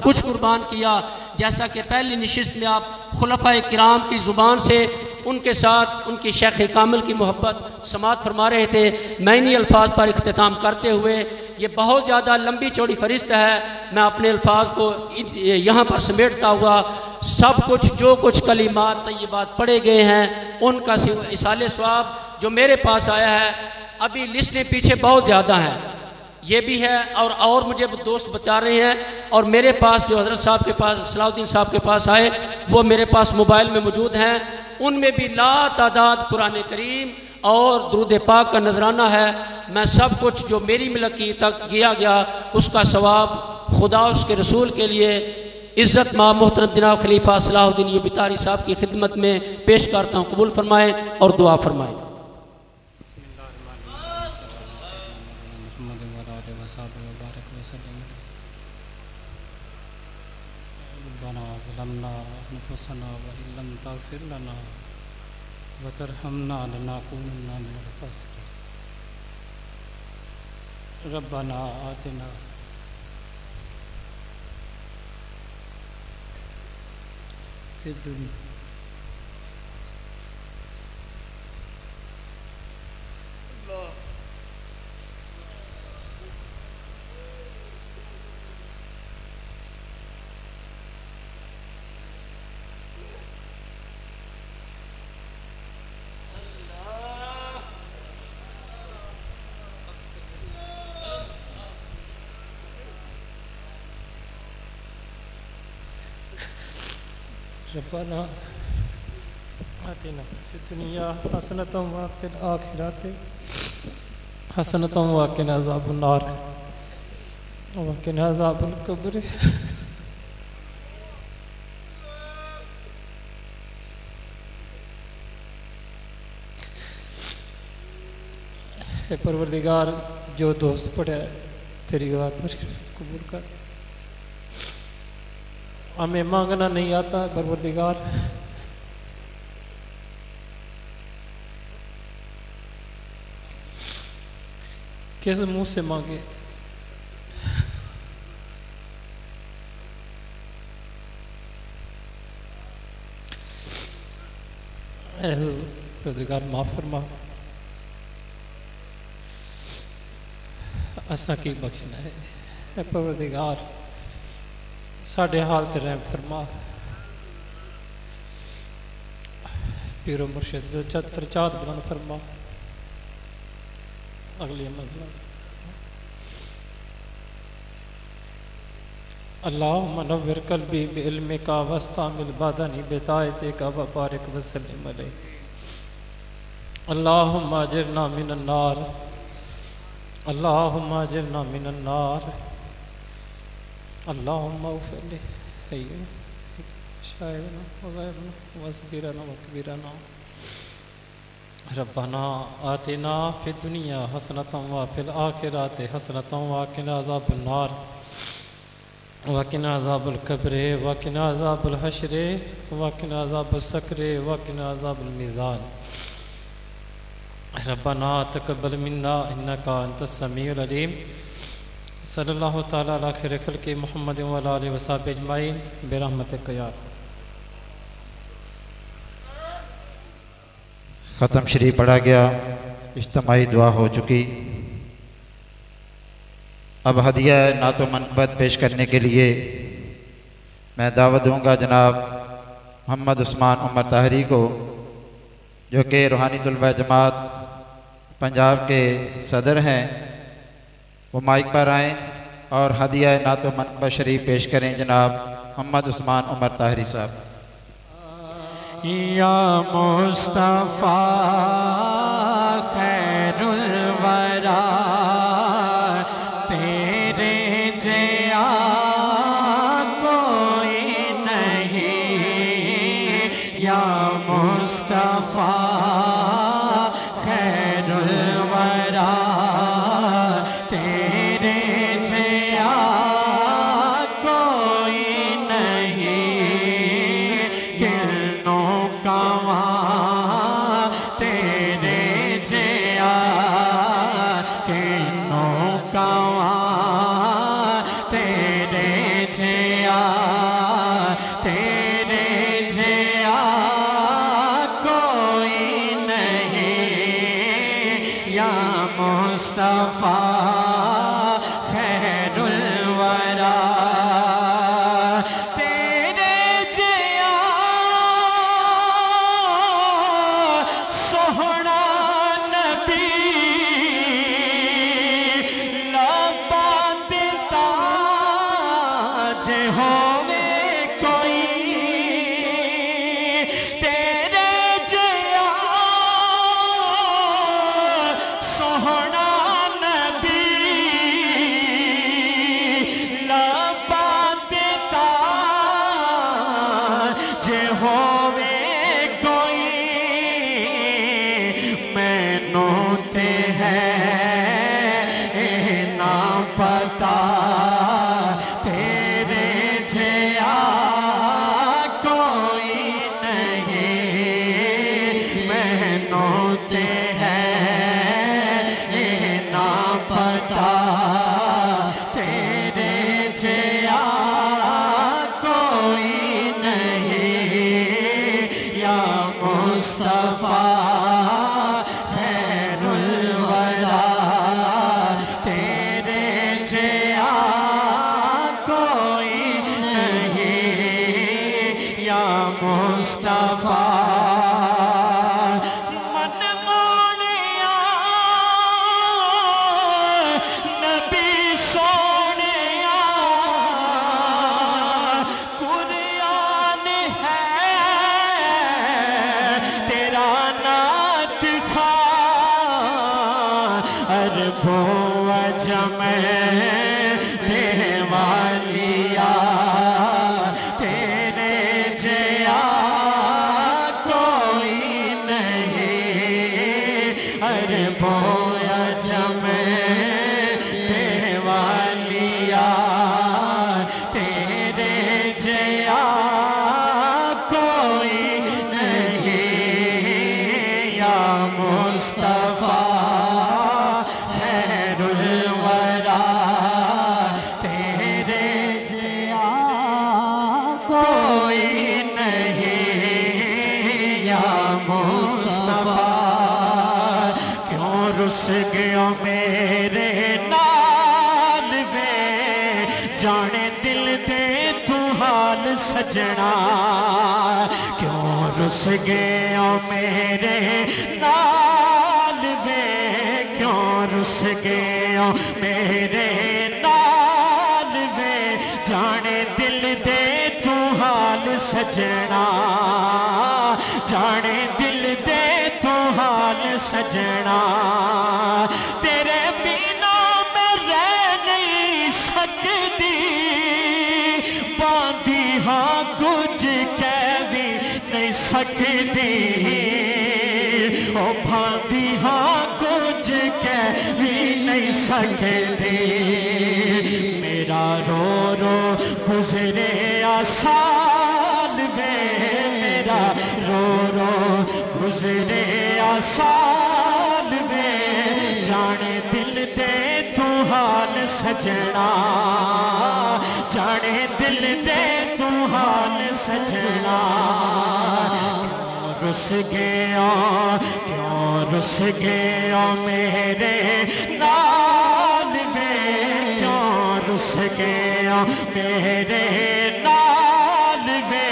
कुछ कुर्बान किया, जैसा कि पहली नशिस्त में आप खुलफाए किराम की ज़ुबान से उनके साथ उनकी शेख कामिल की मोहब्बत समात फरमा रहे थे। मैं इन्हीं अल्फाज पर इख्तिताम करते हुए, ये बहुत ज़्यादा लंबी चौड़ी फरिश्त है, मैं अपने अल्फाज को यहाँ पर समेटता हुआ सब कुछ जो कुछ कलिमात तय्यबात पढ़े गए हैं उनका इसाले सवाब जो मेरे पास आया है, अभी लिस्टें पीछे बहुत ज़्यादा हैं, ये भी है और मुझे दोस्त बता रहे हैं, और मेरे पास जो हज़रत साहब के पास सलाहुद्दीन साहब के पास आए वो मेरे पास मोबाइल में मौजूद हैं, उनमें भी लातादाद कुरान करीम और दुरूद पाक का नजराना है। मैं सब कुछ जो मेरी मिलकी तक किया गया उसका सवाब खुदा उसके रसूल के लिए इज़्ज़त मा मोहतरम जनाब खलीफा सलाहुद्दीन यूबितारी साहब की खिदमत में पेश करता हूँ, कबूल फरमाएँ और दुआ फरमाएँ। रब्बना आतिना फिद दुनिया रब्बना आतिना फिद दुनिया हसनतम व फिल आखिरति हसनतम व क़िना अज़ाबन नार व क़िना अज़ाबल क़ब्र। परवरदिगार जो दोस्त पढ़े तेरी बात पर कबूल कर, हमें मांगना नहीं आता परवरदिगार, किस मुंह से मांगे, परवरदिगार माफ फरमा, असा की बख्शना है परवरदिगार, साढ़े हाल ते रहम फरमा, पीरो मुर्शिद चतर चात बुलंद फरमा, अगली मंजिल से। अल्लाहुम्मा नव्विर क़ल्बी बिइल्मिका वस्तामिल बदनी बिताअतिका व बारिक वसल्लिम अलैहि। अल्लाहुम्मा अजिरना मिनन नार, अल्लाहुम्मा अजिरना मिनन नार, अल्लाहुम्मा उग़फिर ली हय्यना शाहिदना व ग़ाइबना व सग़ीरना व कबीरना। रब्बना आतिना फ़िद दुनिया हसनतम व फ़िल आखिरति हसनतम व क़िना अज़ाबन नार व क़िना अज़ाबुल क़ब्र व क़िना अज़ाबुल हश्र व क़िना अज़ाबुस सक्र व क़िना अज़ाबुल मीज़ान। रब्बना तक़ब्बल मिन्ना इन्नका अंतस समीउल अलीम। सल्लल्लाहु तआला अला खैरि ख़ल्क़ि मुहम्मद व अला आलिहि व सहाबिहि अजमईन बिरहमतिक या। ख़त्म शरीफ पढ़ा गया, इज्तिमाई दुआ हो चुकी। अब हदिया नातो मनक़बत पेश करने के लिए मैं दावत दूँगा जनाब मोहम्मद उस्मान उमर ताहरी को, जो कि रूहानी तुलबा जमात पंजाब के सदर हैं। वो माइक पर आएँ और हदिया नातो मनक़बत शरीफ पेश करें जनाब मोहम्मद उस्मान उमर ताहरी साहब। या मुस्तफ़ा खैरुल वरा तेरे जया कोई नहीं। या मुस्तफ़ा खैरुल वरा तेरे जया कोई नहीं। तेरे जया किनो कावा तेरे जया तेरे जया कोई नहीं। या मुस्तफ़ा खैरुल वरा सजना क्यों रुस गए ओ मेरे नाल वे, क्यों रुस गया मेरे नाल वे जाने दिल दे तू हाल सजना जाने दिल दे तू हाल सजना तेरे बिना मैं रह नहीं सकती बांधी हाँ कुछ कह भी नहीं सकती ओ बांधी हाँ कुछ कह भी नहीं सकती मेरा रो रो गुजरे आसाल वे मेरा रो रो गुजरे आसाल वे जाने दिल दे तू हाल सजना जाने दिल दे तू हाल सजना रुस गया क्यों रुस गया मेरे नाल वे क्यों रुस गया मेरे नाल वे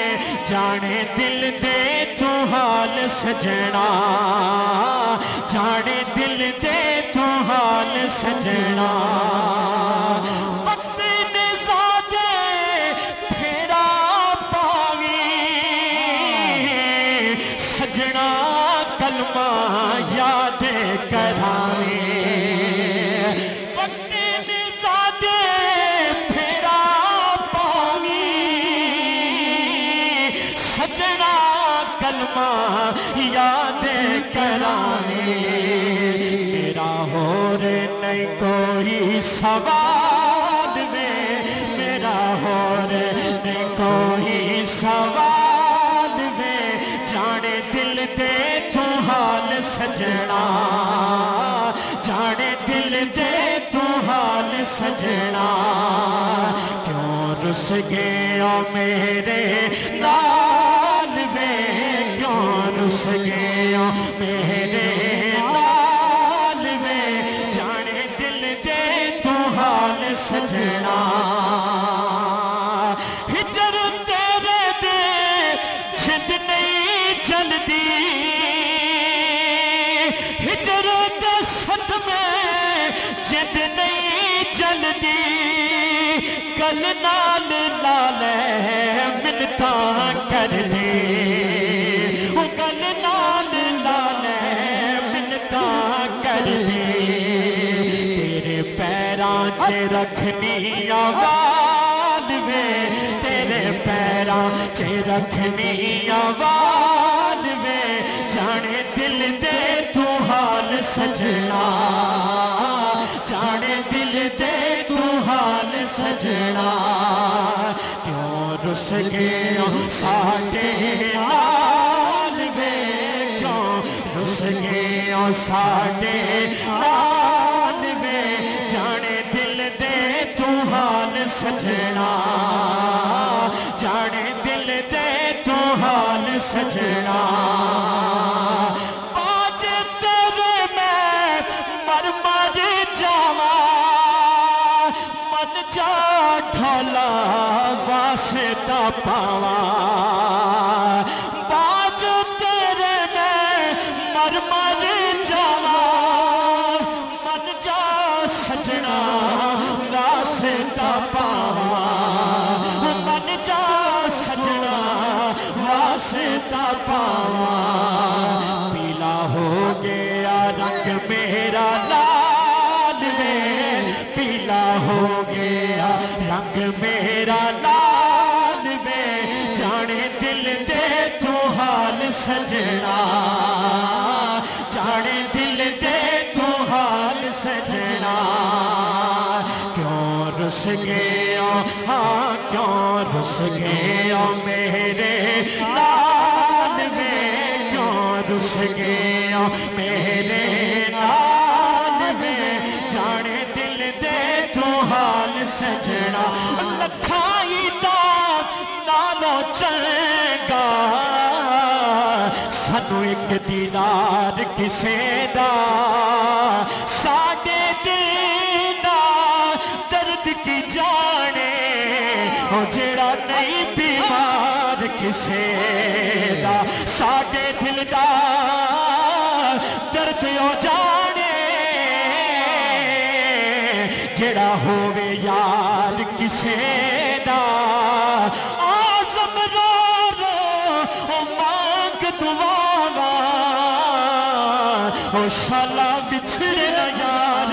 जाने दिल दे तू हाल सजना जाने दिल दे तू हाल सजना वक्त ने ज़ादे फेरा पावी सजना कलमा याद करावे वक्त ने ज़ादे फेरा पावी सजना कलमा याद करावे मेरा होर नहीं कोई सवाल में मेरा होर नहीं कोई सवाल में जाने दिल दे तू हाल सजना जाने दिल दे तू हाल सजना क्यों रुस गया मेरे नाल वे क्यों रुस गया मेरे नाल वे जाने दिल दे तू हाल सजना हिजर तेरे दे जिद नहीं चलती हिजर दे सदमे जिद नहीं चलती गल नाल लाले मिन्नता कर दे गल नाल लाले मिन्नता कर दे तेरे पैरां च रखनी आवाज़ वे तेरे पैरां च रखनी आवाज़ वे जाने दिल दे तू हाल सजना जाने दिल दे तू हाल सजना क्यों रुस गया साथे नाल वे क्यों रुस गया साथे नाल वे जाने दिल दे तू हाल सजना जाने दिल दे तू हाल सजना आज तेरे मैं मर मर जावा मन जा ढोला वास्ता पावा बाज तेरे मैं मर मर जावा मन जा सजना वास्ता पावा मन जा सजना वास्ता पावा पीला हो गया रंग मेरा लाल में पीला हो गया रंग मेरा लाल में जाने दिल दे तू हाल सजना जाने दिल दे तू हाल सजना क्यों रुस गया हाँ क्यों रुस गया मेरे लाल में क्यों रुस गया मेरे लाल में जाने दिल दे तू हाल सजना लखाई दा नालों चंगा सानू एक दीदार किसे दा साडे दिल दा दर्द की जाने ओ जेड़ा नहीं बीमार किसे दा साडे दिल दा दर्द ओ जाने जेड़ा होवे यार किसे दा आज़म रो रो ओ मांग दुआवा ओ शाला बिछड़े ना यार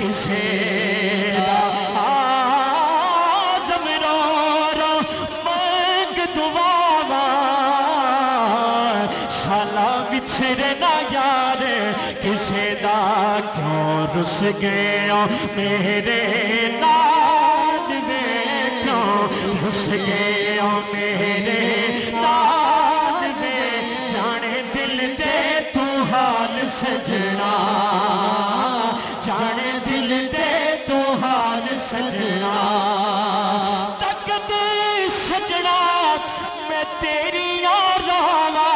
किसे दा आज़म रो रो मांग दुआवा शाला बिछड़े ना यार किसे दा क्यों रुस गए मेरे नाल वे क्यों रुस गए मेरे नाल वे जाने दिल दे तू हाल सजना जाने दिल दे तू हाल सजना तकत सजना मैं तेरी रावा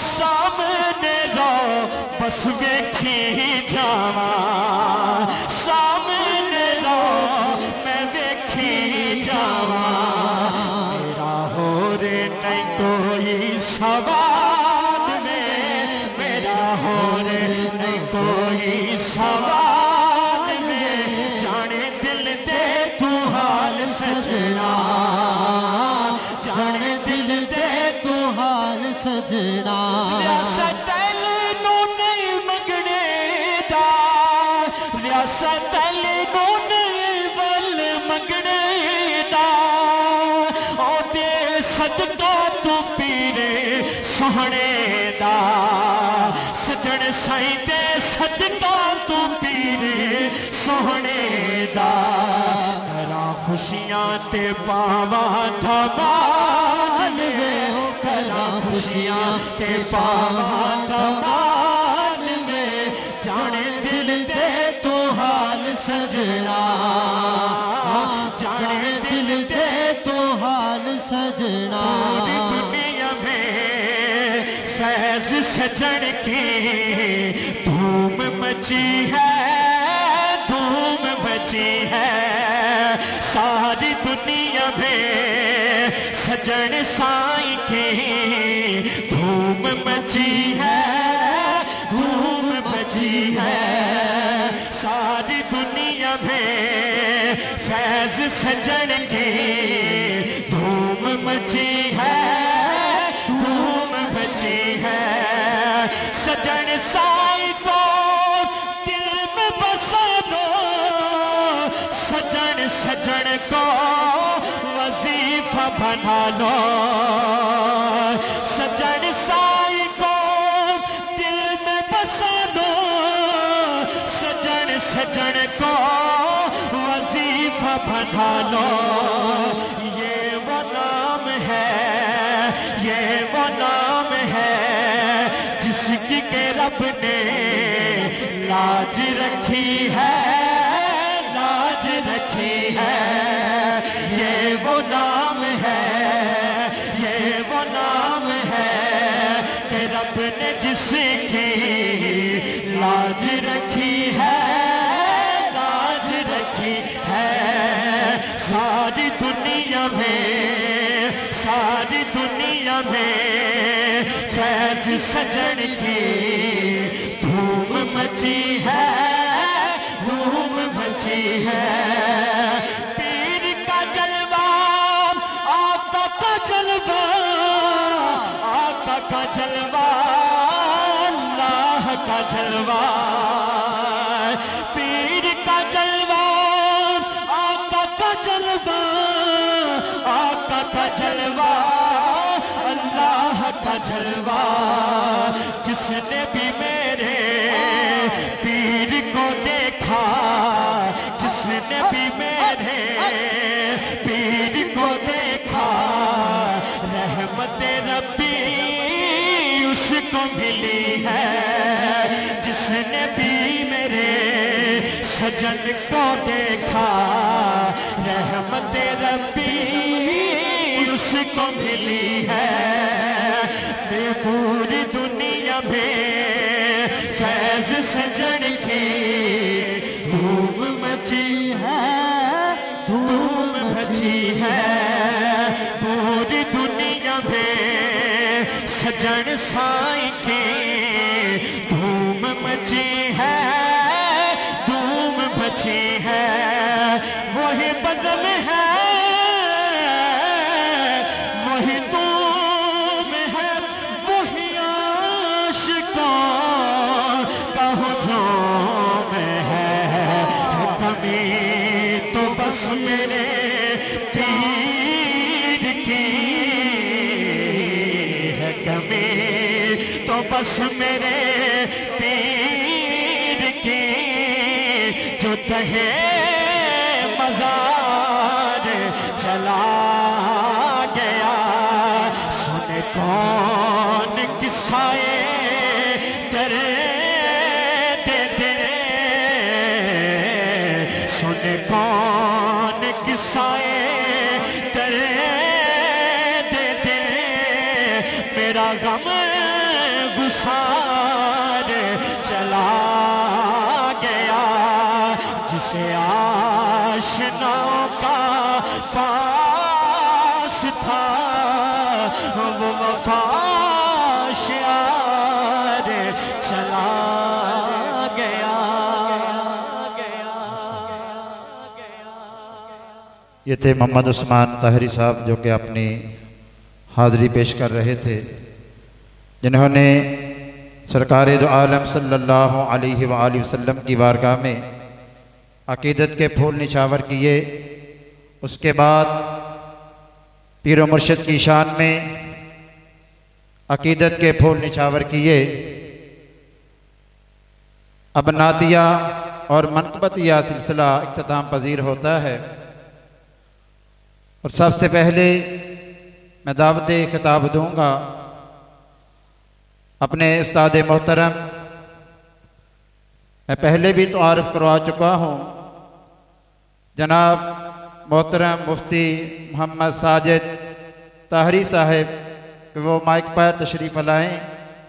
सामने रो बस वेखी जावा सामने रो मैं वेखी जावा मेरा हो रे नहीं कोई सवाल में मेरा हो रे नहीं कोई सवाल में जाने दिल दे तू हाल सजना जाने दिल दे तू हाल सजना रियासत नो नहीं मंगने दा रियासत नो नहीं वल मंगने दा ओ दे सदका तू पीरे सोहने दा सजन साई दे सदका तू पीरे सोहने दा करा खुशियां ते पावा धमाल में करा खुशियां ते पावा धमाल में जाने दिल दे तू हाल सजना जाने दिल दे तू हाल सजना पूरी दुनिया में फैज सजन की धूम मची है धूम मची है सारी दुनिया में सजन साईं की धूम मची है धूम मची है सारी दुनिया में फैज सजन की धूम मची है धूम मची है सजन साईं को दिल में बसा दो सजन सजन को वजीफा बना लो सजन साईं को दिल में बसा दो सजन सजन को वजीफा बना लो ये वो नाम है ये वो नाम है जिसकी के रब ने लाज रखी है लाज रखी है ये वो नाम है ये वो नाम है कि रब ने जिसकी लाज रखी है लाज रखी है सारी दुनिया में सारी दुनिया में फैज सजन की धूम मची है धूम मची है पीर का जलवा आका का जलवा आका का जलवा अल्लाह का जलवा पीर का जलवा आका का जलवा आका का जलवा अल्लाह का जलवा जिसने भी मेरे पीर को देखा जिसने भी मेरे पीर को देखा रहमत रब्बी उसको मिली है जिसने भी मेरे सजन को देखा रहमत रब्बी उसको मिली है पूरी दुनिया में फैज सजन की धूम मची है धूम मची है पूरी दुनिया में सजन साईं की धूम मची है धूम मची कमी तो बस मेरे पीर की है, कमी तो बस मेरे पीर की, जो तहे मजार चला गया। सुने कौन किस्साए कौन किस्साए तेरे दे दे, मेरा गम गुसार चला गया। जिसे आशनाओं का पास था वो वफाशार चला गया। ये थे मोहम्मद उस्मान ताहरी साहब, जो कि अपनी हाज़री पेश कर रहे थे, जिन्होंने सरकार दो आलम सल्लल्लाहु अलैहि वसल्लम की बारगाह में अक़ीदत के फूल निछावर किए। उसके बाद पीर व मुर्शिद की शान में अक़ीदत के फूल निछावर किए। अब नातिया और मनक़बतिया सिलसिला इख्तिताम पजीर होता है, और सबसे पहले मैं दावत खिताब दूंगा अपने उस्ताद मोहतरम। मैं पहले भी तो आरिफ करवा चुका हूँ, जनाब मोहतरम मुफ्ती मोहम्मद साजिद ताहरी साहब, कि वो माइक पर तशरीफ़ लाएँ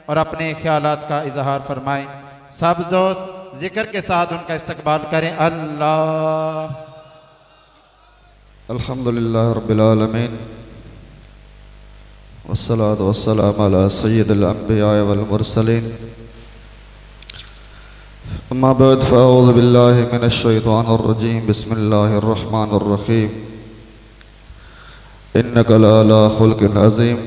और अपने ख्यालात का इजहार फरमाएँ। सब दोस्त ज़िक्र के साथ उनका इस्तकबाल करें। अल्लाह अल्हम्दुलिल्लाह रब्बिल आलमीन वस्सलातु वस्सलामु अला सय्यिदिल अंबिया वल मुरसलीन, अम्मा बाद फ़अऊज़ु बिल्लाहि मिनश शैतानिर रजीम, बिस्मिल्लाहिर रहमानिर रहीम। इन्नका लअला खुल्क़िन अज़ीम,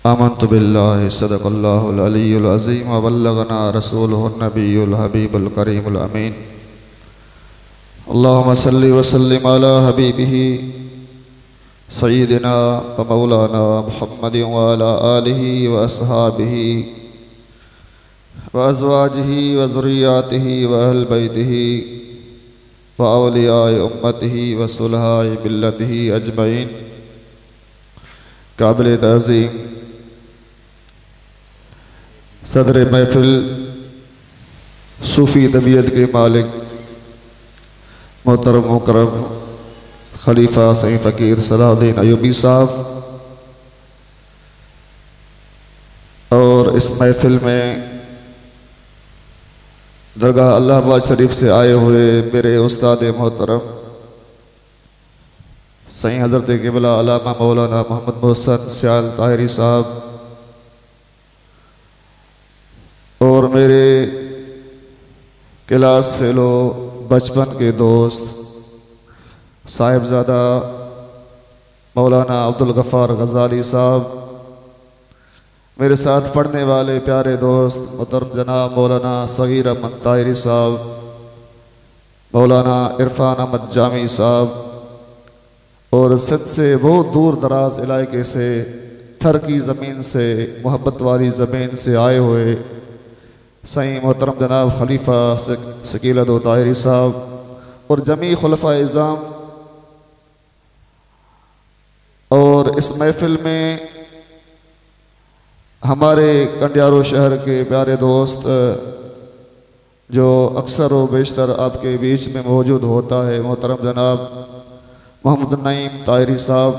आमन्तु बिल्लाहि सदक़ल्लाहुल अलियुल अज़ीम व बल्लगना रसूलुहुन नबियुल हबीबुल करीमुल अमीन। अल्लाहुम्मा सल्लि व सल्लिम अला हबीबिही सय्यिदिना व मौलाना मुहम्मदिन व अला आलिही व अस्हाबिही व अज़वाजिही व ज़ुर्रिय्यातिही व अहल बैतिही व औलियाए उम्मतिही व सुलहाए मिल्लतिही अजमईन। काबिल तज़ीम सदर महफिल, सूफ़ी तबीयत के मालिक मोहतरम मुकरम खलीफा सईं फ़कीर सलाहुद्दीन अयूबी साहब, और इस महफिल में दरगाह अल्लाहाबाद शरीफ से आए हुए मेरे उस्ताद मोहतरम सईं हज़रत क़िबला अल्लामा मौलाना मोहम्मद मोहसिन सियाल ताहरी साहब, और मेरे क्लास फेलो बचपन के दोस्त साहिबजादा मौलाना अब्दुल गफ़ार गज़ाली साहब, मेरे साथ पढ़ने वाले प्यारे दोस्त मोहतरम जनाब मौलाना सगीर अहमद ताहरी साहब, मौलाना इरफान अहमद जामी साहब, और सिंध से बहुत दूर दराज इलाके से, थर की ज़मीन से, मोहब्बत वाली ज़मीन से आए हुए सईं मोहतरम जनाब खलीफा शकीलत ताहरी साहब और जमी खुलफाए इज़ाम, और इस महफिल में हमारे कंडियारो शहर के प्यारे दोस्त जो अक्सर व बेशतर आपके बीच में मौजूद होता है, मोहतरम जनाब मोहम्मद नईम ताहरी साहब,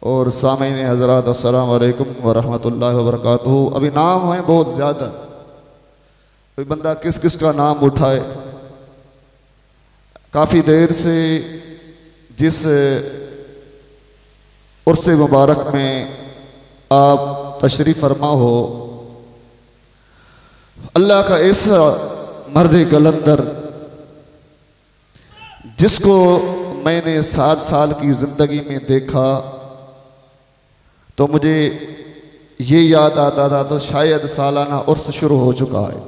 और सामीन हज़रात अस्सलाम वालेकुम व रहमतुल्लाहि व बरकातुहू। अभी नाम हैं बहुत ज़्यादा, कोई बंदा किस किस का नाम उठाए। काफ़ी देर से जिस उर्स मुबारक में आप तशरीफ़ फरमा हो, अल्लाह का ऐसा मर्द कलंदर जिसको मैंने 7 साल की ज़िंदगी में देखा तो मुझे ये याद आता था तो शायद सालाना उर्स शुरू हो चुका है।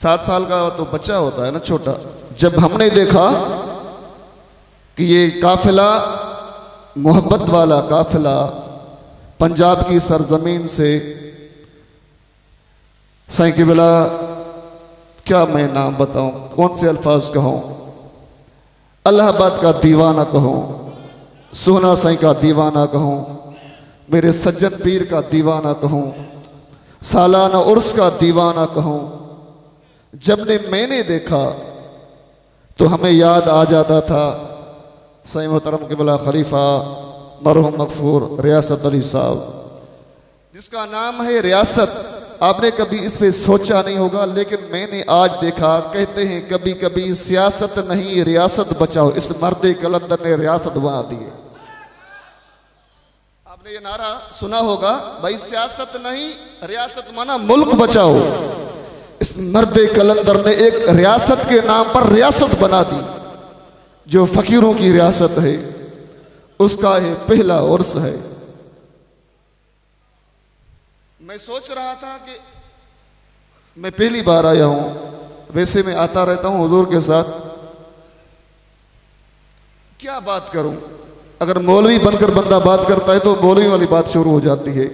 7 साल का तो बच्चा होता है ना, छोटा। जब हमने देखा कि ये काफिला, मोहब्बत वाला काफिला पंजाब की सरजमीन से, साईं क़िबला क्या मैं नाम बताऊं, कौन से अल्फाज कहूं, अलाहाबाद का दीवाना कहूं, सोहना साईं का दीवाना कहूं, मेरे सज्जन पीर का दीवाना कहूं, सालाना उर्स का दीवाना कहूं, जब ने मैंने देखा तो हमें याद आ जाता था साईं मोहतरम क़िबला खलीफा मरहूम मगफूर रियासत अली साहब, जिसका नाम है रियासत। आपने कभी इस पे सोचा नहीं होगा, लेकिन मैंने आज देखा। कहते हैं कभी कभी सियासत नहीं रियासत बचाओ, इस मर्द कलंदर ने रियासत बना दी है। आपने ये नारा सुना होगा, भाई सियासत नहीं रियासत माना मुल्क बचाओ। इस मर्द कलंदर ने एक रियासत के नाम पर रियासत बना दी, जो फकीरों की रियासत है, उसका ये पहला उर्स है। मैं सोच रहा था कि मैं पहली बार आया हूं, वैसे मैं आता रहता हूं हुजूर के साथ, क्या बात करूं। अगर मौलवी बनकर बंदा बात करता है तो मौलवी वाली बात शुरू हो जाती है।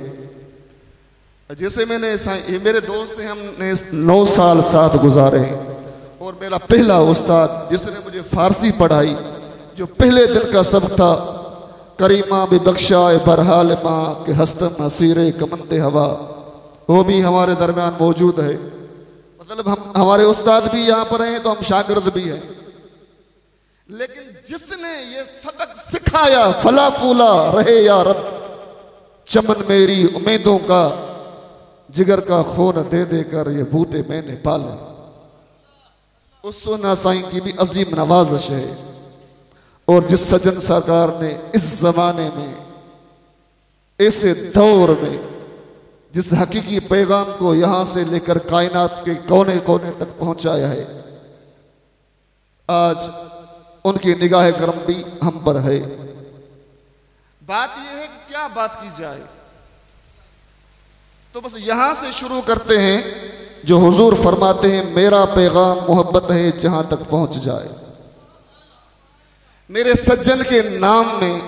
जैसे मैंने, ये मेरे दोस्त हैं, हमने 9 साल साथ गुजारे, और मेरा पहला उस्ताद जिसने मुझे फारसी पढ़ाई, जो पहले दिन का सबक था, करीमा भी बख्शा बरहाल माँ के हस्तम हसीरे कमंदे हवा, वो भी हमारे दरमियान मौजूद है। मतलब हम, हमारे उस्ताद भी यहाँ पर हैं तो हम शागिर्द भी हैं। लेकिन जिसने ये सबक सिखाया, फला फूला रहे या रब, चमन मेरी उम्मीदों का, जिगर का खून दे देकर ये बूटे मैंने पाले, उस सोना साईं की भी अजीम नवाजिश है। और जिस सज्जन सरकार ने इस जमाने में, ऐसे दौर में, जिस हकीकी पैगाम को यहां से लेकर कायनात के कोने कोने तक पहुंचाया है, आज उनकी निगाह करम भी हम पर है। बात यह है कि क्या बात की जाए, तो बस यहां से शुरू करते हैं जो हुजूर फरमाते हैं, मेरा पैगाम मोहब्बत है जहां तक पहुंच जाए। मेरे सज्जन के नाम में,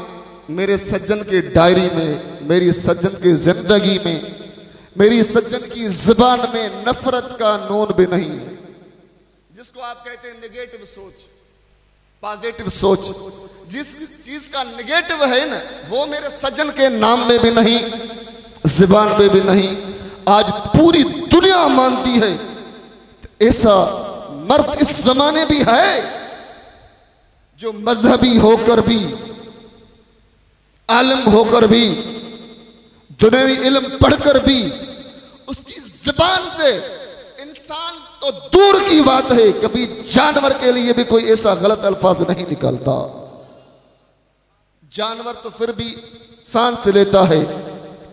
मेरे सज्जन के डायरी में, मेरी सज्जन की जिंदगी में, मेरी सज्जन की जुबान में नफरत का नून भी नहीं है। जिसको आप कहते हैं नेगेटिव सोच, पॉजिटिव सोच, जिस चीज का नेगेटिव है ना, वो मेरे सज्जन के नाम में भी नहीं, जुबान में भी नहीं। आज पूरी दुनिया मानती है, ऐसा मर्द इस जमाने भी है जो मजहबी होकर भी, आलिम होकर भी, दुनियावी इल्म पढ़कर भी, उसकी जुबान से इंसान तो दूर की बात है, कभी जानवर के लिए भी कोई ऐसा गलत अल्फाज नहीं निकलता। जानवर तो फिर भी सांस लेता है,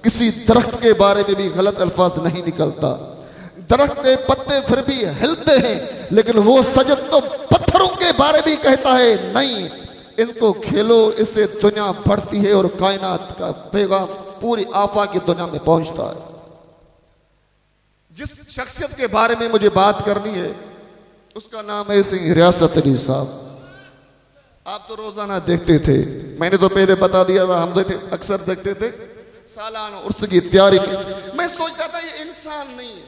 किसी दरख्त के बारे में भी गलत अल्फाज नहीं निकलता। दरख्त के पत्ते फिर भी हिलते हैं, लेकिन वो सजद तो पत्थरों के बारे में कहता है, नहीं इनको खेलो, इससे दुनिया बढ़ती है और कायनात का पैगाम पूरी आफा की दुनिया में पहुंचता है। जिस शख्सियत के बारे में मुझे बात करनी है, उसका नाम है सिंह रियासत अली साहब। आप तो रोजाना देखते थे, मैंने तो पहले बता दिया था, हम अक्सर देखते थे सालाना उर्स की तैयारी में। मैं सोचता था ये इंसान नहीं है,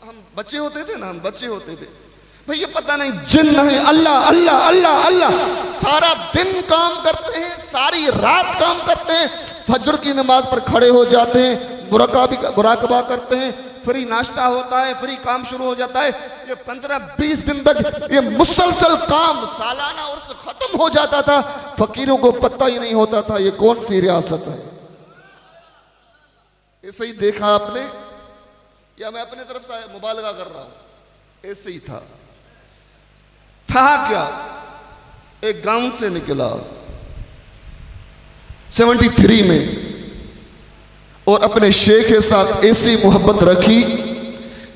हम बच्चे होते थे ना, हम बच्चे होते थे, भाई ये पता नहीं जिन्न है। अल्लाह अल्लाह अल्लाह अल्लाह, सारा दिन काम करते हैं, सारी रात काम करते हैं, फजर की नमाज पर खड़े हो जाते हैं, मुराकबा करते हैं, फ्री नाश्ता होता है, फ्री काम शुरू हो जाता है। ये 15-20 दिन तक ये मुसलसल काम, सालाना उर्स खत्म हो जाता था, फकीरों को पता ही नहीं होता था ये कौन सी रियासत है। ऐसे ही देखा आपने, या मैं अपने तरफ से मुबालगा कर रहा हूं, ऐसे ही था क्या, एक गांव से निकला 73 में, और अपने शेख के साथ ऐसी मोहब्बत रखी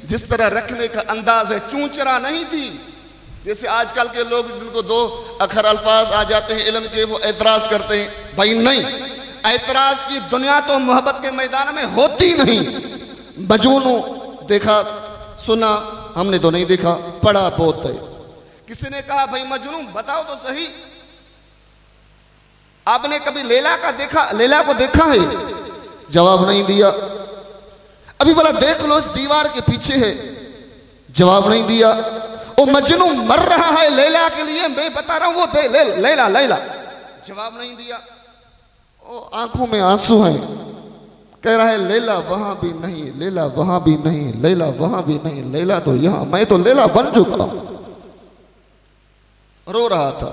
जिस तरह रखने का अंदाज है, चूंचरा नहीं थी जैसे आजकल के लोग जिनको 2 अखर अल्फाज आ जाते हैं इल्म के, वो एतराज करते हैं। भाई नहीं, एतराज की दुनिया तो मोहब्बत के मैदान में होती नहीं। मजनू देखा सुना, हमने तो नहीं देखा, पढ़ा बहुत है। किसी ने कहा भाई मजनू बताओ तो सही, आपने कभी लैला को देखा है? जवाब नहीं दिया। अभी बोला देख लो इस दीवार के पीछे है, जवाब नहीं दिया। ओ मजनू मर रहा है लैला के लिए, मैं बता रहा हूं वो दे लैला लैला, जवाब नहीं दिया। ओ आंखों में आंसू हैं, कह रहा है लैला वहां भी नहीं, लैला वहां भी नहीं, लैला वहां भी नहीं, लैला तो यहां, मैं तो लैला बन चुका हूं। रो रहा था।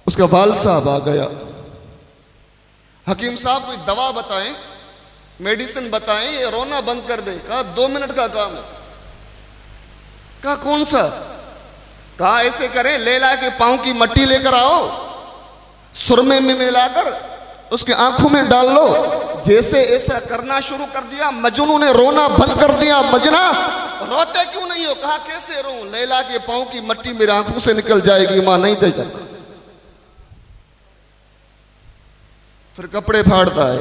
उसका वाल साहब आ गया, हकीम साहब कोई दवा बताएं, मेडिसिन बताएं, ये रोना बंद कर दे। कहा 2 मिनट का काम है। कहा कौन सा? कहा ऐसे करें, लैला के पांव की मट्टी लेकर आओ, सुरमे में मिलाकर उसके आंखों में डाल लो। जैसे ऐसा करना शुरू कर दिया, मजनू ने रोना बंद कर दिया। मजना रोते क्यों नहीं हो? कहा कैसे रो, लैला के पांव की मट्टी मेरी आंखों से निकल जाएगी। मां नहीं दे जाता। फिर कपड़े फाड़ता है।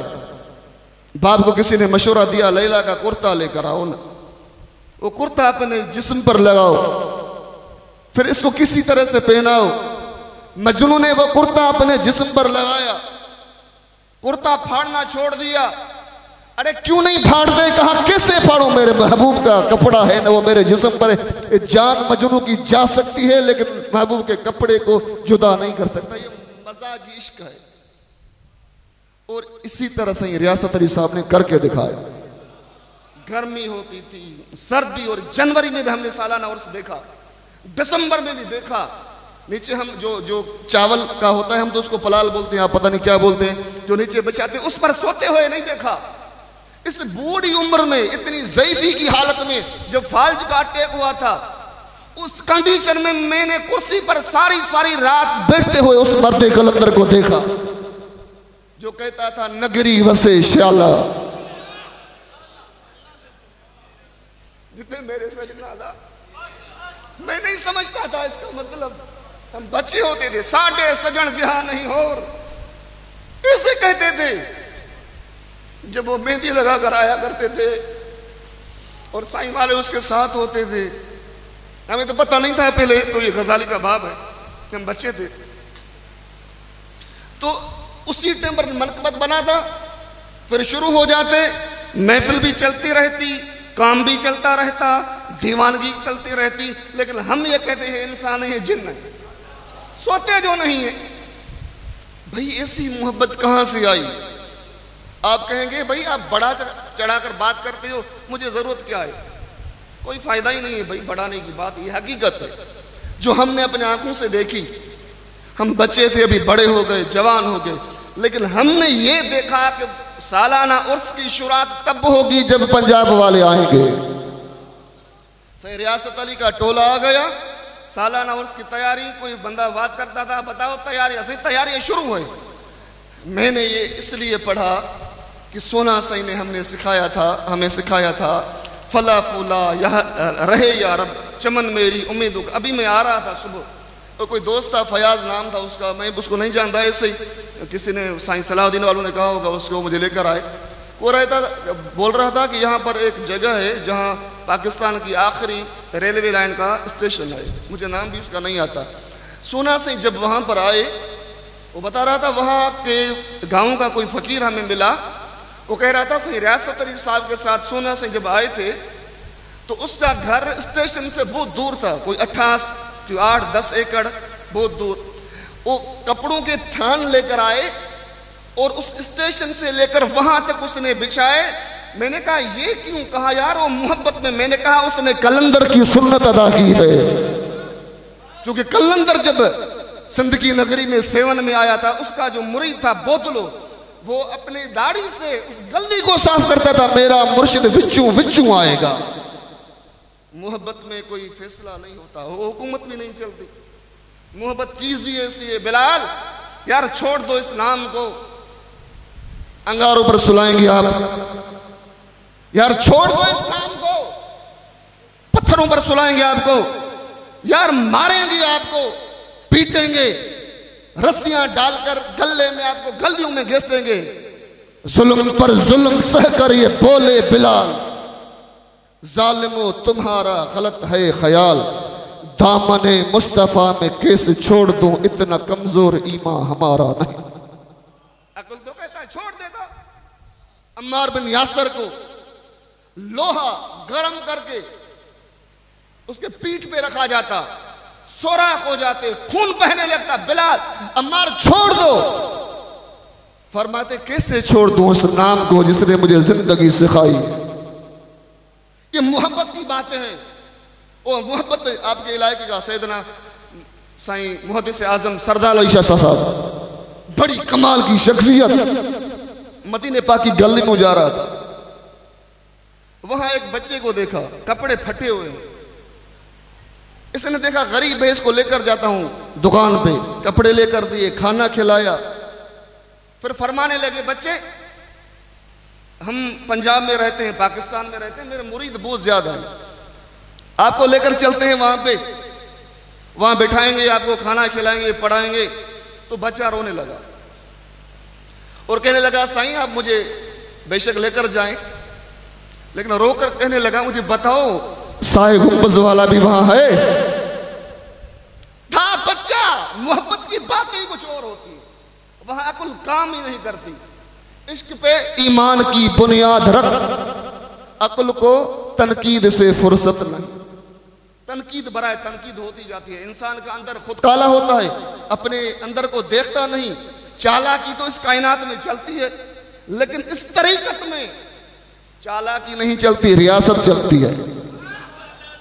बाप को किसी ने मशवरा दिया लैला का कुर्ता लेकर आओ ना, वो कुर्ता अपने जिस्म पर लगाओ, फिर इसको किसी तरह से पहनाओ। मजनू ने वो कुर्ता अपने जिस्म पर लगाया, कुर्ता फाड़ना छोड़ दिया। अरे क्यों नहीं फाड़ दे? कहा कैसे फाड़ू, मेरे महबूब का कपड़ा है ना, वो मेरे जिस्म पर है। जान मजनू की जा सकती है लेकिन महबूब के कपड़े को जुदा नहीं कर सकता। ये मजाज इश्क है। और इसी तरह से रियासत अली साहब ने करके दिखाया। गर्मी होती थी, सर्दी, और जनवरी में भी हमने सालाना उर्स देखा, दिसंबर में भी देखा। नीचे हम जो चावल का होता है, हम तो उसको फलाल बोलते हैं, आप पता नहीं क्या बोलते हैं, जो नीचे बिछाते हैं, उस पर सोते हुए नहीं देखा। इस बूढ़ी उम्र में, इतनी ज़ईफ़ी की हालत में, जब फाल्ज का अटैक हुआ था, उस कंडीशन में मैंने कुर्सी पर सारी रात बैठते हुए उस मर्द कलंदर को देखा जो कहता था नगरी वसे शाला। जितने मेरे सजना था, मैं नहीं समझता था इसका मतलब। हम बच्चे होते थे, साढ़े सजन जहां नहीं और ऐसे कहते थे जब वो मेहंदी लगा कर आया करते थे और साईं वाले उसके साथ होते थे। हमें तो पता नहीं था पहले तो ये गजाली का बाब है, हम बच्चे थे। तो उसी टाइम पर मनकबत बना था, फिर शुरू हो जाते, महफिल भी चलती रहती, काम भी चलता रहता, दीवानगी चलती रहती, लेकिन हम ये कहते हैं इंसान है, जिन्न है, सोते जो नहीं है। भाई ऐसी मोहब्बत कहां से आई? आप कहेंगे भाई आप बड़ा चढ़ाकर बात करते हो, मुझे जरूरत क्या है? कोई फायदा ही नहीं है भाई बढ़ाने की बात, ये हकीकत है जो हमने अपने आंखों से देखी। हम बच्चे थे, अभी बड़े हो गए, जवान हो गए, लेकिन हमने ये देखा कि सालाना उर्स की शुरुआत तब होगी जब पंजाब वाले आएंगे। सही रियासत अली का टोला आ गया, सालाना उर्स की तैयारी, कोई बंदा बात करता था, बताओ तैयारी, असली तैयारी शुरू हुई। मैंने ये इसलिए पढ़ा कि सोना सही ने हमें सिखाया था फला फूला यह रहे या रब चमन मेरी उम्मीदों का। अभी मैं आ रहा था सुबह, तो कोई दोस्त था, फयाज नाम था उसका, मैं उसको नहीं जानता, ऐसे ही किसी ने साईं सलाहुद्दीन वालों ने कहा होगा, उसको मुझे लेकर आए। वो बोल रहा था कि यहाँ पर एक जगह है जहाँ पाकिस्तान की आखिरी रेलवे लाइन का स्टेशन है, मुझे नाम भी उसका नहीं आता। सोना से जब वहाँ पर आए, वो बता रहा था वहाँ के गाँव का कोई फ़कीर हमें मिला, वो कह रहा था सही रियासत अली साहब के साथ सोना से जब आए थे तो उसका घर स्टेशन से बहुत दूर था, कोई 8-10 एकड़ बहुत दूर। वो कपड़ों के थान लेकर आए और उस स्टेशन से लेकर वहां तक उसने बिछाए। मैंने कहा ये क्यों? कहा यार वो मोहब्बत में। मैंने कहा उसने कलंदर की सुन्नत अदा की है, क्योंकि कलंदर जब सिंध की नगरी में सेवन में आया था, उसका जो मुरीद था बोतलो, वो अपनी दाढ़ी से उस गली को साफ करता था, मेरा मुर्शिद विच्चू विच्चू आएगा। मोहब्बत में कोई फैसला नहीं होता, वो हुकूमत भी नहीं चलती। मोहब्बत चीज ही ऐसी है। बिलाल यार छोड़ दो इस नाम को, अंगारों पर सुलाएंगे आप, यार छोड़ दो इस नाम को, पत्थरों पर सुलाएंगे आपको, यार मारेंगे आपको, पीटेंगे, रस्सियां डालकर गले में आपको गलियों में घेस देंगे। जुल्म पर जुल्म सहकर ये बोले बिलाल, जालिमो तुम्हारा गलत है ख्याल, दामने मुस्तफ़ा में कैसे छोड़ दूं, इतना कमजोर ईमान हमारा नहीं। अकुल तो कहता है छोड़ देता। अम्मार बिन यासर को लोहा गर्म करके उसके पीठ पे रखा जाता, सोराख हो जाते, खून बहने लगता। बिलाल अम्मार छोड़ दो। फरमाते कैसे छोड़ दूं उस नाम को जिसने मुझे जिंदगी सिखाई। ये मोहब्बत की बातें हैं। और मोहब्बत आपके इलाके का सैयदना साईं मुहद्दिस आजम सरदार अली शाह साहब, बड़ी कमाल की शख्सियत, मदीने पाक की गली में जा रहा था। वहां एक बच्चे को देखा, कपड़े फटे हुए हैं। इसने देखा गरीब है, इसको लेकर जाता हूं दुकान पे, कपड़े लेकर दिए, खाना खिलाया। फिर फरमाने लगे बच्चे हम पंजाब में रहते हैं, पाकिस्तान में रहते हैं, मेरे मुरीद बहुत ज्यादा हैं, आपको लेकर चलते हैं वहां पे, वहां बिठाएंगे, आपको खाना खिलाएंगे, पढ़ाएंगे। तो बच्चा रोने लगा और कहने लगा साईं आप मुझे बेशक लेकर जाएं, लेकिन रोकर कहने लगा मुझे बताओ साए गुंबज वाला भी वहां है। था बच्चा, मोहब्बत की बातें कुछ और होती है, वहां अकुल काम ही नहीं करती। इश्क पे ईमान की बुनियाद रख, अकुल को तनकीद से फुर्सत नहीं। तनकीद बराए तनकीद होती जाती है। इंसान का अंदर खुद काला होता है, अपने अंदर को देखता नहीं। चालाकी तो इस कायनात में चलती है, लेकिन इस तरीकत में चालाकी नहीं चलती, रियासत चलती है।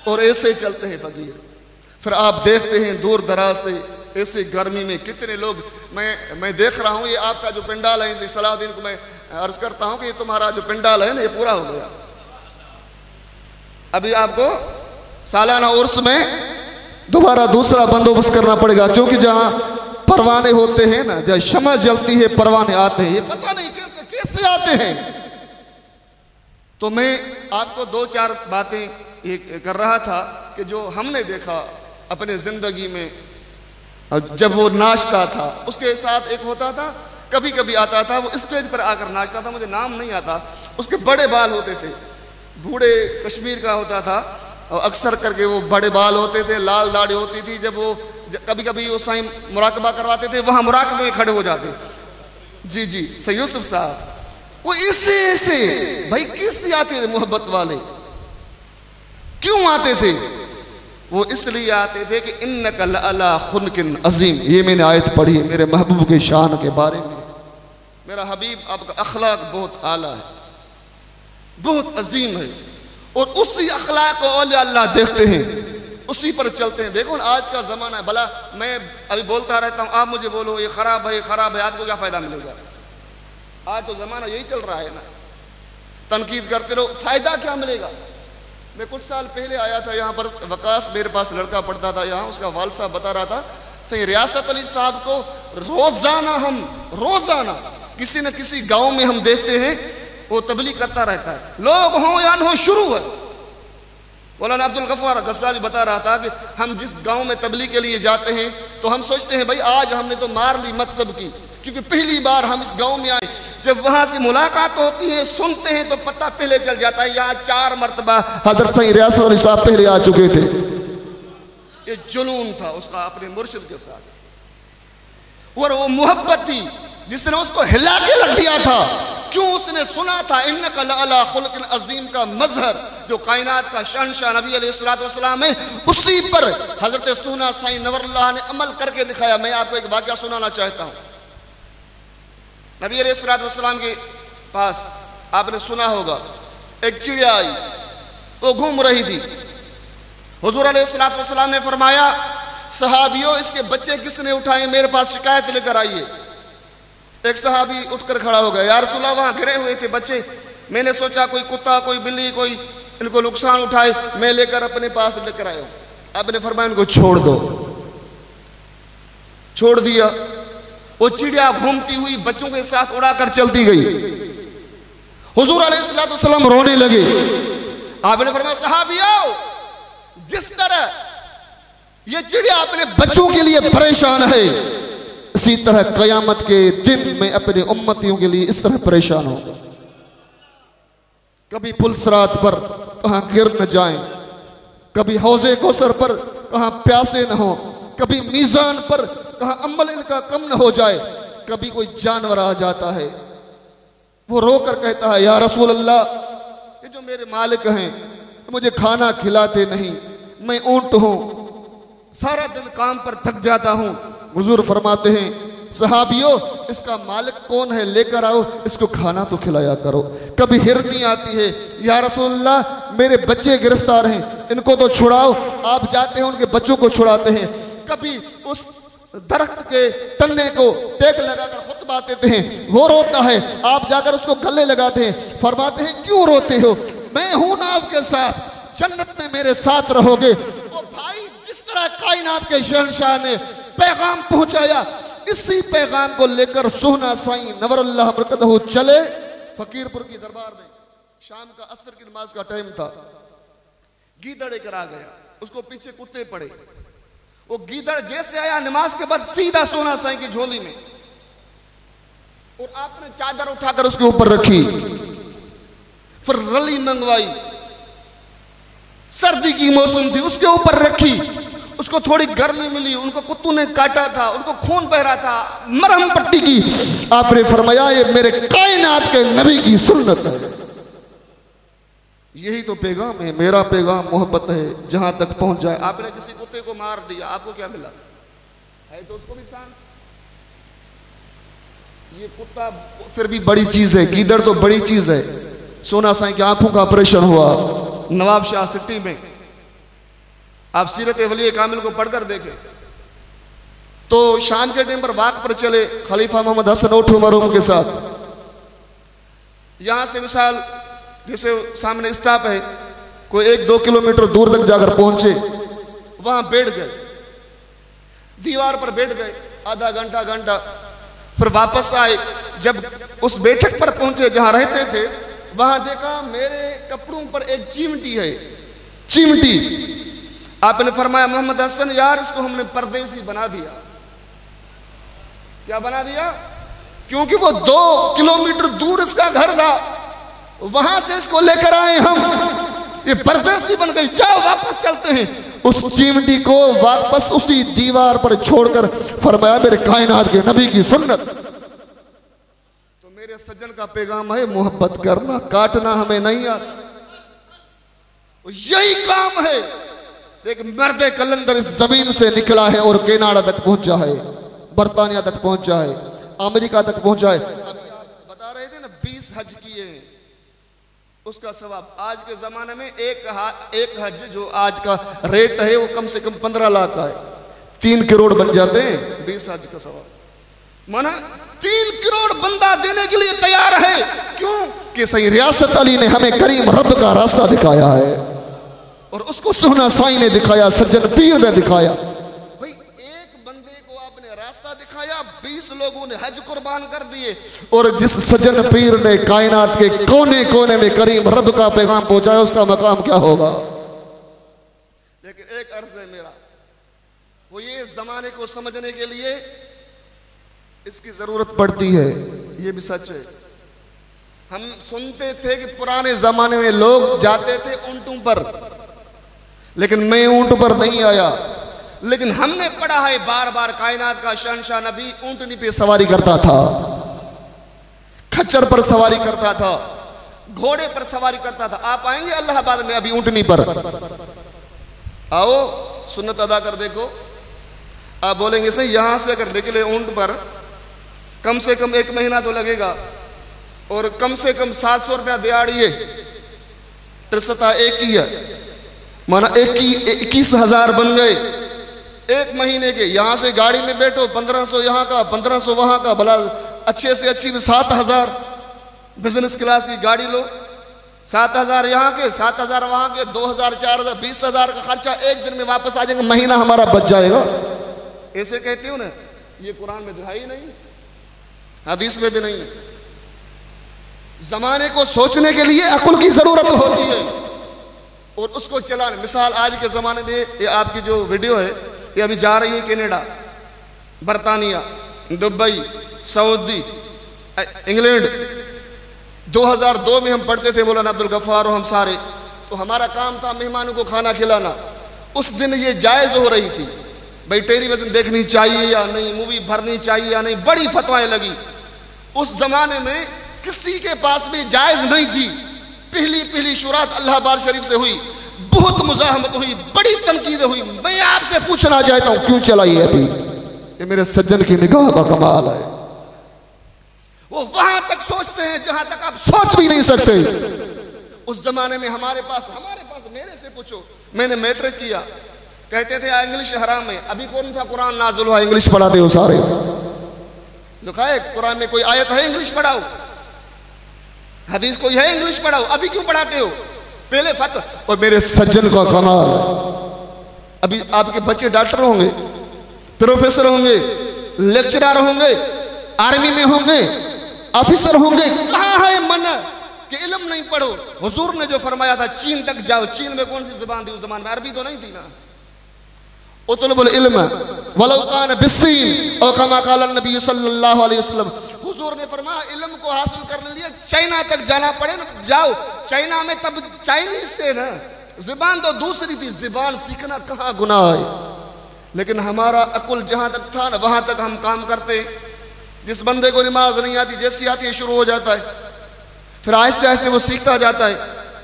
और ऐसे चलते हैं फकीर। फिर आप देखते हैं दूर दराज से ऐसे गर्मी में कितने लोग, मैं देख रहा हूं, ये आपका जो पिंडाल है, इसे सलाहुद्दीन को मैं अर्ज करता हूं कि ये तुम्हारा जो पिंडाल है ना, ये पूरा हो गया। अभी आपको सालाना उर्स में दोबारा दूसरा बंदोबस्त करना पड़ेगा, क्योंकि जहां परवाने होते हैं ना, जहां शमा जलती है, परवाने आते हैं, ये पता नहीं कैसे कैसे आते हैं। तो मैं आपको दो चार बातें ये कर रहा था कि जो हमने देखा अपने जिंदगी में। जब वो नाचता था, उसके साथ एक होता था, कभी कभी आता था, वो स्टेज पर आकर नाचता था, मुझे नाम नहीं आता, उसके बड़े बाल होते थे, बूढ़े कश्मीर का होता था, और अक्सर करके वो बड़े बाल होते थे, लाल दाढ़ी होती थी। जब वो कभी कभी वो साईं मुराकबा करवाते थे, वहां मुराकबे में खड़े हो जाते। जी जी सैयद यूसुफ साहब, वो ऐसे भाई कैसे आते थे मोहब्बत वाले, क्यों आते थे? वो इसलिए आते थे कि इन्नका लअला खुल्किन अजीम। ये मैंने आयत पढ़ी है मेरे महबूब के शान के बारे में। मेरा हबीब आपका अखलाक बहुत आला है, बहुत अजीम है, और उसी अखलाक को औलिया अल्लाह देखते हैं, उसी पर चलते हैं। देखो आज का जमाना है, भला मैं अभी बोलता रहता हूँ, आप मुझे बोलो ये खराब है, ये खराब है, आपको क्या फायदा मिलेगा? आज तो जमाना यही चल रहा है ना, तनकीद करते रहो, फायदा क्या मिलेगा? मैं कुछ साल पहले आया था यहाँ पर, वकास मेरे पास लड़का पढ़ता था यहाँ, उसका वालिद साहब बता रहा था सही रियासत अली साहब को रोजाना किसी न किसी गांव में हम देखते हैं वो तबलीग करता रहता है, लोग हों या न हो, शुरू है। मौलाना अब्दुल गफ्फार गसलाली बता रहा था कि हम जिस गांव में तबलीग के लिए जाते हैं तो हम सोचते हैं भाई आज हमने तो मार ली मकसद की, क्योंकि पहली बार हम इस गांव में आए। जब वहां से मुलाकात होती है, सुनते हैं, तो पता पहले चल जाता है यहाँ 4 मरतबा हजरत सईद रियासत अली साहब पहले आ चुके थे। ये जुनून था उसका अपने मुर्शिद के साथ, और वो मोहब्बत थी जिसने उसको हिला के रख दिया था। क्यों? उसने सुना था इन्नका लअला खुल्किन अजीम का मजहर, जो कायनात का शहंशाह नबी अलैहिस्सलातु वस्सलाम है, उसी पर हजरत सूना साईं नवरुल्लाह ने अमल करके दिखाया। मैं आपको एक वाकया सुनाना चाहता हूँ। नबी अलैहिस्सलातु वस्सलाम के पास आपने सुना होगा एक चिड़िया आई, वो घूम रही थी। हुजूर अलैहिस्सलातु वस्सलाम ने फरमाया सहाबियों इसके बच्चे किसने उठाए, मेरे पास शिकायत लेकर आइए। एक सहाबी उठकर खड़ा हो गया, या रसूलल्लाह वहां गिरे हुए थे बच्चे, मैंने सोचा कोई कुत्ता कोई बिल्ली कोई इनको नुकसान उठाए, मैं लेकर अपने पास लेकर आया। आपने फरमाया इनको छोड़ दो। छोड़ दिया। वो चिड़िया घूमती हुई बच्चों के साथ उड़ाकर चलती गई। हुजूर अलैहिस्सलातु वस्सलाम रोने लगे। आपने फरमाया सहाबियों जिस तरह ये चिड़िया अपने बच्चों के लिए परेशान है, इसी तरह कयामत के दिन में अपने उम्मतियों के लिए इस तरह परेशान होगा। कभी पुल सिरात पर कहाँ गिर न जाएं, कभी हौजे कौसर पर कहाँ प्यासे न हो, कभी मीज़ान पर कहाँ अमल इनका कम न हो जाए। कभी कोई जानवर आ जाता है, वो रोकर कहता है या रसूल अल्लाह, ये जो मेरे मालिक हैं मुझे खाना खिलाते नहीं, मैं ऊंट हूँ, सारा दिन काम पर थक जाता हूँ। हुजूर फरमाते हैं सहाबियों, इसका मालिक कौन है, लेकर आओ, इसको खाना तो खिलाया करो। कभी हिरनी आती है, या रसूलल्लाह मेरे बच्चे गिरफ्तार हैं, इनको तो छुड़ाओ। आप जाते हैं उनके बच्चों को छुड़ाते हैं। कभी उस दरख्त के तन्ने को टेक लगाकर खुतबा देते हैं, वो रोता है, आप जाकर उसको गले लगाते हैं। फरमाते हैं क्यों रोते हो, मैं हूं ना आपके साथ, जन्नत में मेरे साथ रहोगे। तो भाई जिस तरह कायनात के शहंशाह ने पैगाम पहुंचाया, इसी पैगाम को लेकर सोहना साईं नवरुल्लाह बरकतहू चले फकीरपुर की दरबार में। शाम का असर की नमाज का टाइम था, गीदड़ एक आ गया, उसको पीछे कुत्ते पड़े। वो गीदड़ जैसे आया नमाज के बाद सीधा सोना साईं की झोली में, और आपने चादर उठाकर उसके ऊपर रखी, फिर रली मंगवाई, सर्दी की मौसम थी, उसके ऊपर रखी। उसको थोड़ी गर्मी मिली, उनको कुत्तों ने काटा था, उनको खून बह रहा था, मरहम पट्टी की। आपने फरमाया ये मेरे कायनात के नबी की सुन्नत है। यही तो पैगाम है, मेरा पैगाम मोहब्बत है, जहां तक पहुंच जाए। आपने किसी कुत्ते को मार दिया, आपको क्या मिला है, तो उसको भी सांस। ये कुत्ता फिर भी बड़ी चीज है, गीदड़ तो बड़ी चीज है। सोना साईं की आंखों का ऑपरेशन हुआ नवाबशाह सिटी में। आप सीरत वली कामिल को पढ़कर देखें तो शाम के टाइम पर वाक पर चले खलीफा मोहम्मद हसन ओठ मरहूम के साथ। यहां से मिसाल जैसे सामने स्टॉप है, कोई 1-2 किलोमीटर दूर तक जाकर पहुंचे, वहां बैठ गए, दीवार पर बैठ गए आधा घंटा, फिर वापस आए। जब उस बैठक पर पहुंचे जहां रहते थे, वहां देखा मेरे कपड़ों पर एक चिमटी है, चिमटी। आपने फरमाया मोहम्मद हसन यार इसको हमने परदेसी बना दिया। क्या बना दिया? क्योंकि वो 2 किलोमीटर दूर इसका घर था, वहां से इसको लेकर आए हम, ये परदेसी बन गई। जाओ वापस चलते हैं। उस चिमटी को वापस उसी दीवार पर छोड़कर फरमाया मेरे कायनात के नबी की सुन्नत। तो मेरे सज्जन का पैगाम है मोहब्बत करना, काटना हमें नहीं आता, यही काम है। लेकिन मर्द कलंदर इस जमीन से निकला है और कनाडा तक पहुंचा है, बर्तानिया तक पहुंचा है, अमेरिका तक पहुंचा है। अभी आप बता रहे थे ना 20 हज किए, उसका सवाब आज के जमाने में एक हज जो आज का रेट है वो कम से कम 15 लाख का है, 3 करोड़ बन जाते हैं 20 हज का सवाब। माना 3 करोड़ बंदा देने के लिए तैयार है। क्यों? कि सही रियासत अली ने हमें करीम रब का रास्ता दिखाया है, और उसको सोहना साईं ने दिखाया, सज्जन पीर ने दिखाया। भाई एक बंदे को आपने रास्ता दिखाया, 20 लोगों ने हज कुर्बान कर दिए, और जिस सज्जन पीर ने कायनात के कोने कोने में करीम रब का पैगाम पहुंचाया, उसका मकाम क्या होगा। लेकिन एक अर्ज है मेरा, वो ये जमाने को समझने के लिए इसकी जरूरत पड़ती है, ये भी सच है। हम सुनते थे कि पुराने जमाने में लोग जाते थे ऊंटों पर, लेकिन मैं ऊंट पर नहीं आया। लेकिन हमने पढ़ा है बार बार कायनात का शहंशाह नबी ऊंटनी पे सवारी करता था, खच्चर पर सवारी करता था, घोड़े पर सवारी करता था। आप आएंगे इलाहाबाद में अभी ऊंटनी पर, आओ सुन्नत अदा कर देखो। आप बोलेंगे सही यहां से अगर निकले ऊंट पर कम से कम 1 महीना तो लगेगा, और कम से कम 700 रुपया दिहाड़ी है, ट्रिसता एक ही है, माना 21,000 बन गए 1 महीने के। यहां से गाड़ी में बैठो 1500 यहां का, 1500 वहां का, भला अच्छे से अच्छी में 7,000 बिजनेस क्लास की गाड़ी लो, 7,000 यहाँ के, 7,000 वहां के, 2,000 4,000 20,000 का खर्चा एक दिन में वापस आ जाएगा, महीना हमारा बच जाएगा। ऐसे कहते हो ना, ये कुरान में तो है ही नहीं, हदीस में भी नहीं है। जमाने को सोचने के लिए अक्ल की जरूरत होती है, और उसको चलाने। मिसाल आज के ज़माने में ये आपकी जो वीडियो है ये अभी जा रही है कनाडा, बरतानिया, दुबई, सऊदी, इंग्लैंड। 2002 में हम पढ़ते थे मौलाना अब्दुल गफ्फार और हम सारे, तो हमारा काम था मेहमानों को खाना खिलाना। उस दिन ये जायज़ हो रही थी, भाई टेलीविज़न देखनी चाहिए या नहीं, मूवी भरनी चाहिए या नहीं, बड़ी फतवाएं लगी। उस ज़माने में किसी के पास भी जायज़ नहीं थी। पहली शुरात अल्लाहबाद शरीफ से हुई, बहुत मुज़ाहमत हुई, बड़ी तनकीद हुई। मैं आपसे पूछना चाहता हूँ क्यों चलाई है अभी? ये मेरे सज्जन की निगाह का कमाल है। वो वहां तक सोचते हैं जहां तक आप सोच भी नहीं सकते। उस जमाने में हमारे पास मेरे से पूछो, मैंने मैट्रिक किया, कहते थे इंग्लिश हराम है। अभी कौन सा कुरान नाज़िल हुआ इंग्लिश पढ़ाते हो सारे? लिखा है कुरान में कोई आयत है इंग्लिश पढ़ाओ, हदीस कोई है इंग्लिश पढ़ाओ, अभी क्यों पढ़ाते हो? पहले फत। और मेरे सज्जन का कमाल, अभी आपके बच्चे डॉक्टर होंगे, प्रोफेसर होंगे, लेक्चरर होंगे, आर्मी में होंगे, ऑफिसर होंगे। कहाँ है मना कि इल्म नहीं पढ़ो? हुजूर ने जो फरमाया था चीन तक जाओ, चीन में कौन सी जुबान थी उस जमाने में? अरबी तो नहीं थी ना। उतलबुल इल्म वलौ कान बिस्सीन और कमा काल नबी सल्लल्लाहु अलैहि वसल्लम। हुजूर ने फरमाया इल्म को हासिल करने लिए चाइना तक जाना पड़े ना, जाओ। चाइना में तब चाइनीज थे ना, जुबान तो दूसरी थी, जुबान सीखना कहाँ गुनाह है। लेकिन हमारा अकुल जहां तक था ना वहां तक हम काम करते। जिस बंदे को नमाज नहीं आती, जैसी आती है शुरू हो जाता है, फिर आहिस्ते आहिस्ते वो सीखता जाता है।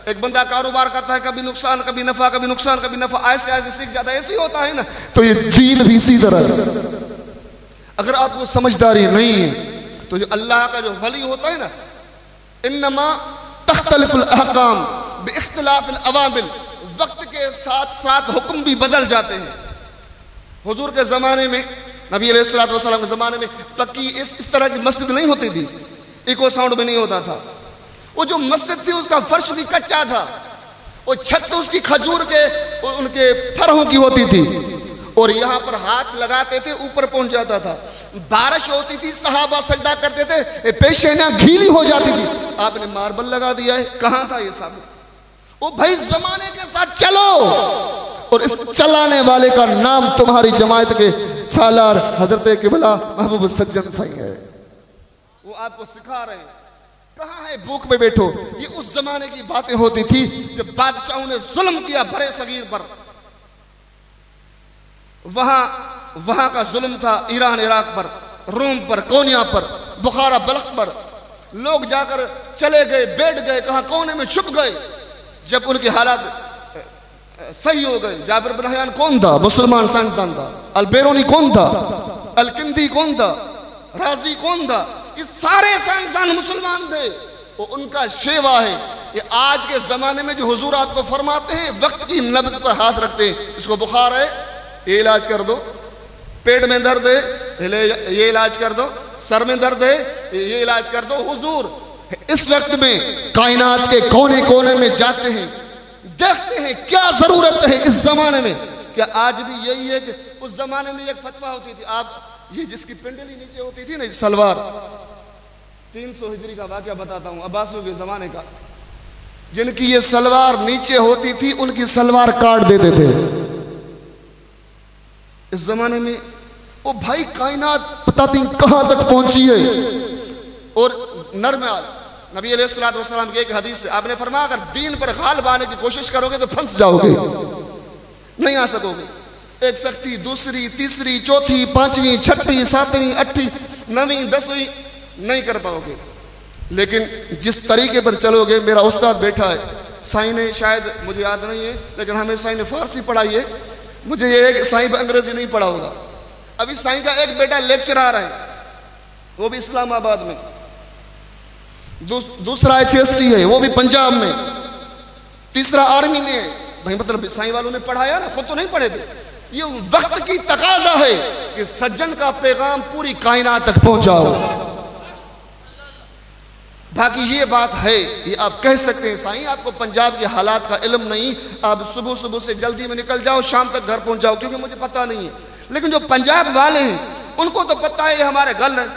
एक बंदा कारोबार करता है, कभी नुकसान कभी नफा, कभी नुकसान कभी नफा, आहिस्ते आहिस्ते सीख जाता है। ऐसे ही होता है ना। तो ये दीन भी इसी तरह, अगर आपको समझदारी नहीं है तो जो अल्लाह का जो वली होता है ना, इन्नमा तख्तलिफुल अहकाम बिइख्तिलाफिल अवामिल, वक्त के साथ साथ हुक्म भी बदल जाते हैं। हुजूर के ज़माने में, नबी अलैहिस्सलातु वस्सलाम के ज़माने में पक्की इस तरह की मस्जिद नहीं होती थी, इको साउंड में नहीं होता था। वो जो मस्जिद थी उसका फर्श भी कच्चा था, वो छत तो उसकी खजूर के उनके फरों की होती थी, और यहाँ पर हाथ लगाते थे ऊपर पहुंच जाता था। बारिश होती थी, सहाबा सजदा करते थे, पेशेना गीली हो जाती थी। आपने मार्बल लगा दिया है, कहाँ था ये साबित? वो भाई जमाने के साथ चलो, और इस चलाने वाले का नाम तुम्हारी जमात के सालार हजरत किबला महबूब सज्जन सही है। वो आपको सिखा रहे हैं। कहाँ है भूख में बैठो? ये उस जमाने की बातें होती थी जब बादशाहों ने जुल्म किया बड़े सगीर पर। वहां का जुल्म था ईरान इराक पर, रोम पर, कोनिया पर, बुखारा बल्ख पर। लोग जाकर चले गए, बैठ गए, कहाँ कोने में छुप गए। जब उनके हालात सही हो गए, जाबिर बिन हयान कौन था? मुसलमान साइंसदान था। अलबेरोनी कौन था? अलकिंदी कौन था? राजी कौन था? ये सारे साइंसदान मुसलमान थे। वो उनका शेवा है। ये आज के जमाने में जो हुजूर आपको फरमाते हैं, वक्त की नब्ज पर हाथ रखते हैं, इसको बुखार है ये इलाज कर दो, पेट में दर्द है ये इलाज कर दो, सर में दर्द है ये इलाज कर दो। हुजूर इस वक्त में कायनात के कोने कोने में जाते हैं, देखते हैं क्या जरूरत है इस जमाने में। क्या आज भी यही है कि उस जमाने में एक फतवा होती थी? आप ये जिसकी पिंडली नीचे होती थी ना, सलवार, 300 हिजरी का वाकया बताता हूं, अब्बासियों के जमाने का। जिनकी ये सलवार नीचे होती थी उनकी सलवार काट देते थे। इस जमाने में वो भाई कायनात पता नहीं कहां तक पहुंची है। और नरमाल नबी अलैहिस्सलातु वस्सलाम की एक हदीस है, आपने फरमाया अगर दीन पर गालिब आने की कोशिश करोगे तो फंस जाओगे, नहीं आ सकोगे। एक सख्ती, दूसरी, तीसरी, चौथी, पांचवी, छठी, सातवीं, आठवीं, नवीं, 10वीं नहीं कर पाओगे। लेकिन जिस तरीके पर चलोगे, मेरा उस्ताद बैठा है, साईं ने, शायद मुझे याद नहीं है, लेकिन हमें साईं ने फारसी पढ़ाई है, मुझे ये है कि साईं अंग्रेजी नहीं पढ़ा होगा। अभी साईं का एक बेटा लेक्चरर है, वो भी इस्लामाबाद में, दूसरा HST है, वो भी पंजाब में, तीसरा आर्मी में है। भाई मतलब साईं वालों ने पढ़ाया ना, खुद तो नहीं पढ़े थे। ये वक्त की तकाजा है कि सज्जन का पैगाम पूरी कायनात तक पहुंचाओ। बाकी ये बात है, ये आप कह सकते हैं साईं आपको पंजाब के हालात का इल्म नहीं, आप सुबह सुबह से जल्दी में निकल जाओ, शाम तक घर पहुंच जाओ, क्योंकि मुझे पता नहीं है। लेकिन जो पंजाब वाले हैं उनको तो पता है ये हमारे गल है,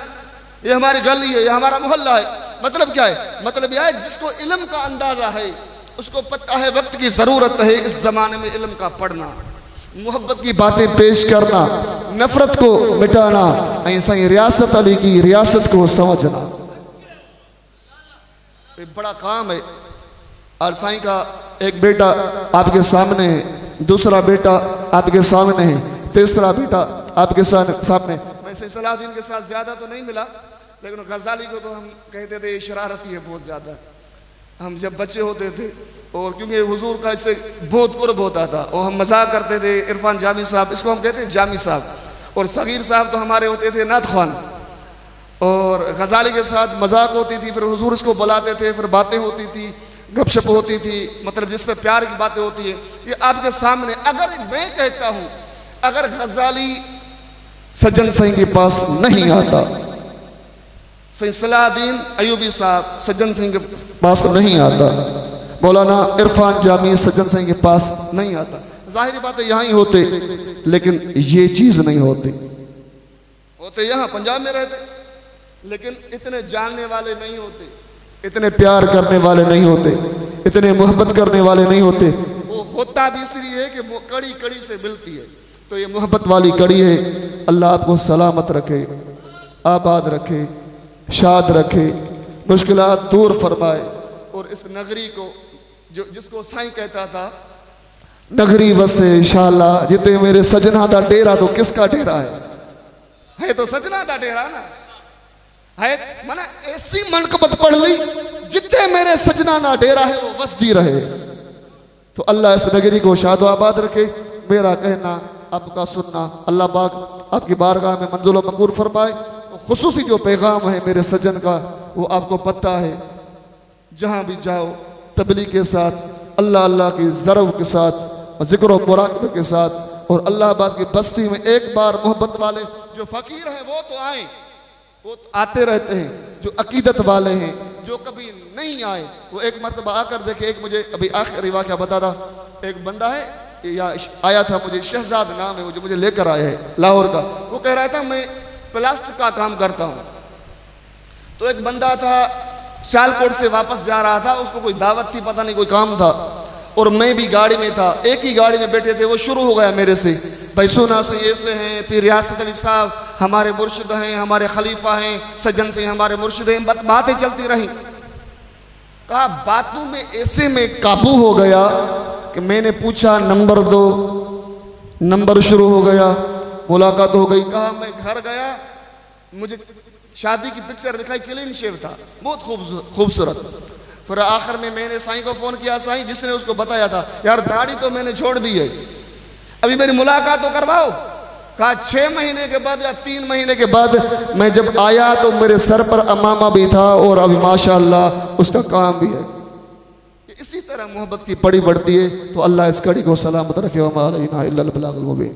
ये हमारी गली है, ये हमारा मोहल्ला है। मतलब क्या है? मतलब यह है जिसको इल्म का अंदाजा है उसको पता है वक्त की जरूरत है इस जमाने में इल्म का पढ़ना, मोहब्बत की बातें पेश करना, नफरत को मिटाना, ऐसा ही रियासत अली की रियासत को समझना। बड़ा काम है। और साईं का एक बेटा आपके सामने है, दूसरा बेटा आपके सामने है, तीसरा बेटा आपके सामने। वैसे सलाहुद्दीन के साथ ज्यादा तो नहीं मिला, लेकिन गजाली को तो हम कहते थे शरारती है बहुत ज्यादा। हम जब बच्चे होते थे और क्योंकि हुजूर का इससे बहुत कुर्ब होता था और हम मजाक करते थे, इरफान जामी साहब, इसको हम कहते हैं जामी साहब, और सगीर साहब तो हमारे होते थे नात खान, और गजाली के साथ मजाक होती थी, फिर हुजूर इसको बुलाते थे, फिर बातें होती थी, गपशप होती थी, मतलब जिससे प्यार की बातें होती है। ये आपके सामने अगर मैं कहता हूं अगर गजाली सज्जन सिंह के पास नहीं आता, सैयद सलाहुद्दीन अयूबी साहब सज्जन सिंह के पास नहीं आता, मौलाना इरफान जामी सज्जन सिंह के पास नहीं आता, जाहिर बात है यहाँ ही होते, लेकिन ये चीज नहीं होती। होते यहाँ पंजाब में रहते, लेकिन इतने जानने वाले नहीं होते, इतने प्यार करने वाले नहीं होते, इतने मोहब्बत करने वाले नहीं होते। वो होता भी इसलिए है कि वो कड़ी कड़ी से मिलती है। तो ये मोहब्बत वाली कड़ी है। अल्लाह आपको सलामत रखे, आबाद रखे, शाद रखे, मुश्किलात दूर फरमाए। और इस नगरी को जो जिसको साईं कहता था नगरी वसे इंशाअल्लाह, जिते मेरे सजना दा डेरा, तो किसका डेरा है तो सजना दा डेरा ना है, मना ऐसी मनकबत पढ़ ली जितने मेरे सजना ना डेरा है वो वसदी रहे। तो अल्लाह इस नगरी को शाद आबाद रखे। मेरा कहना आपका सुनना अल्लाह पाक आपकी बारगाह में मंजुल मकबूल फरमाए। खुसूसी जो पैगाम है मेरे सज्जन का वो आपको पता है, जहां भी जाओ तबलीग के साथ, अल्लाह अल्लाह की ज़रब के साथ, जिक्र और मुराक़बे के साथ, और अल्लाह बात की बस्ती में एक बार मोहब्बत वाले जो फकीर हैं वो तो आए, वो तो आते रहते हैं, जो अकीदत वाले हैं जो कभी नहीं आए वो एक मरतबा आकर देखे। एक मुझे अभी आखिरी वाक़या बता था, एक बंदा है या आया था, मुझे शहजाद नाम है, वो जो मुझे लेकर आया है लाहौर का, वो कह रहा था मैं प्लास्टिक का काम करता हूँ। तो एक बंदा था सियालकोट से वापस जा रहा था, उसको कोई दावत थी, पता नहीं कोई काम था, और मैं भी गाड़ी में था, एक ही गाड़ी में बैठे थे। वो शुरू हो गया मेरे से, भाई सोना से ऐसे हैं, फिर रियासत अली साहब हमारे मुर्शिद हैं, हमारे खलीफा हैं, सज्जन से हमारे मुर्शिद हैं, बातें चलती रही। कहा बातों में ऐसे में काबू हो गया कि मैंने पूछा नंबर दो, नंबर शुरू हो गया, मुलाकात हो गई। कहा मैं घर गया, मुझे शादी की पिक्चर दिखाई, क्लीन शेव था, बहुत खूबसूरत। फिर आखिर में मैंने साईं को फोन किया, साईं जिसने उसको बताया था, यार दाढ़ी तो मैंने छोड़ दी है, अभी मेरी मुलाकात तो करवाओ। कहा 6 महीने के बाद या 3 महीने के बाद मैं जब आया तो मेरे सर पर अमामा भी था और अभी माशाअल्लाह उसका काम भी है। इसी तरह मोहब्बत की पड़ी बढ़ती है। तो अल्लाह इस कड़ी को सलामत रखे। वमा इल्लल बलागुल मुबीन।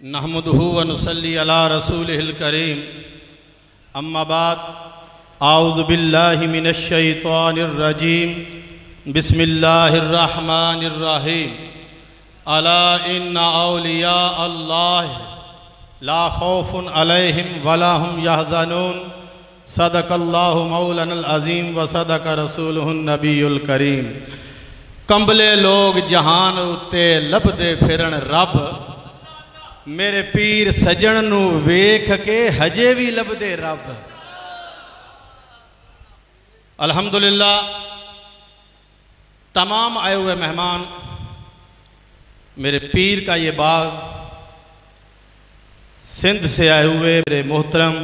नहमदुहु व नुसल्ली अला रसूलिहिल करीम, अम्मा बाद, आऊज़ु बिल्लाहि मिनश शैतानिर रजीम, बिस्मिल्लाहिर रहमानिर रहीम। अला इन्ना औलिया अल्लाह ला खौफुन अलैहिम वला हुम यहज़नून। सदक़ल्लाहु मौलानल अज़ीम व सदक़ रसूलुहुन नबीयुल करीम। कंबले लोग जहान उत्ते लभदे फिरन रब, मेरे पीर सजन नू वेख के हजे भी लभदे रब। अल्हम्दुलिल्लाह, तमाम आए हुए मेहमान, मेरे पीर का ये बाग, सिंध से आए हुए मेरे मोहतरम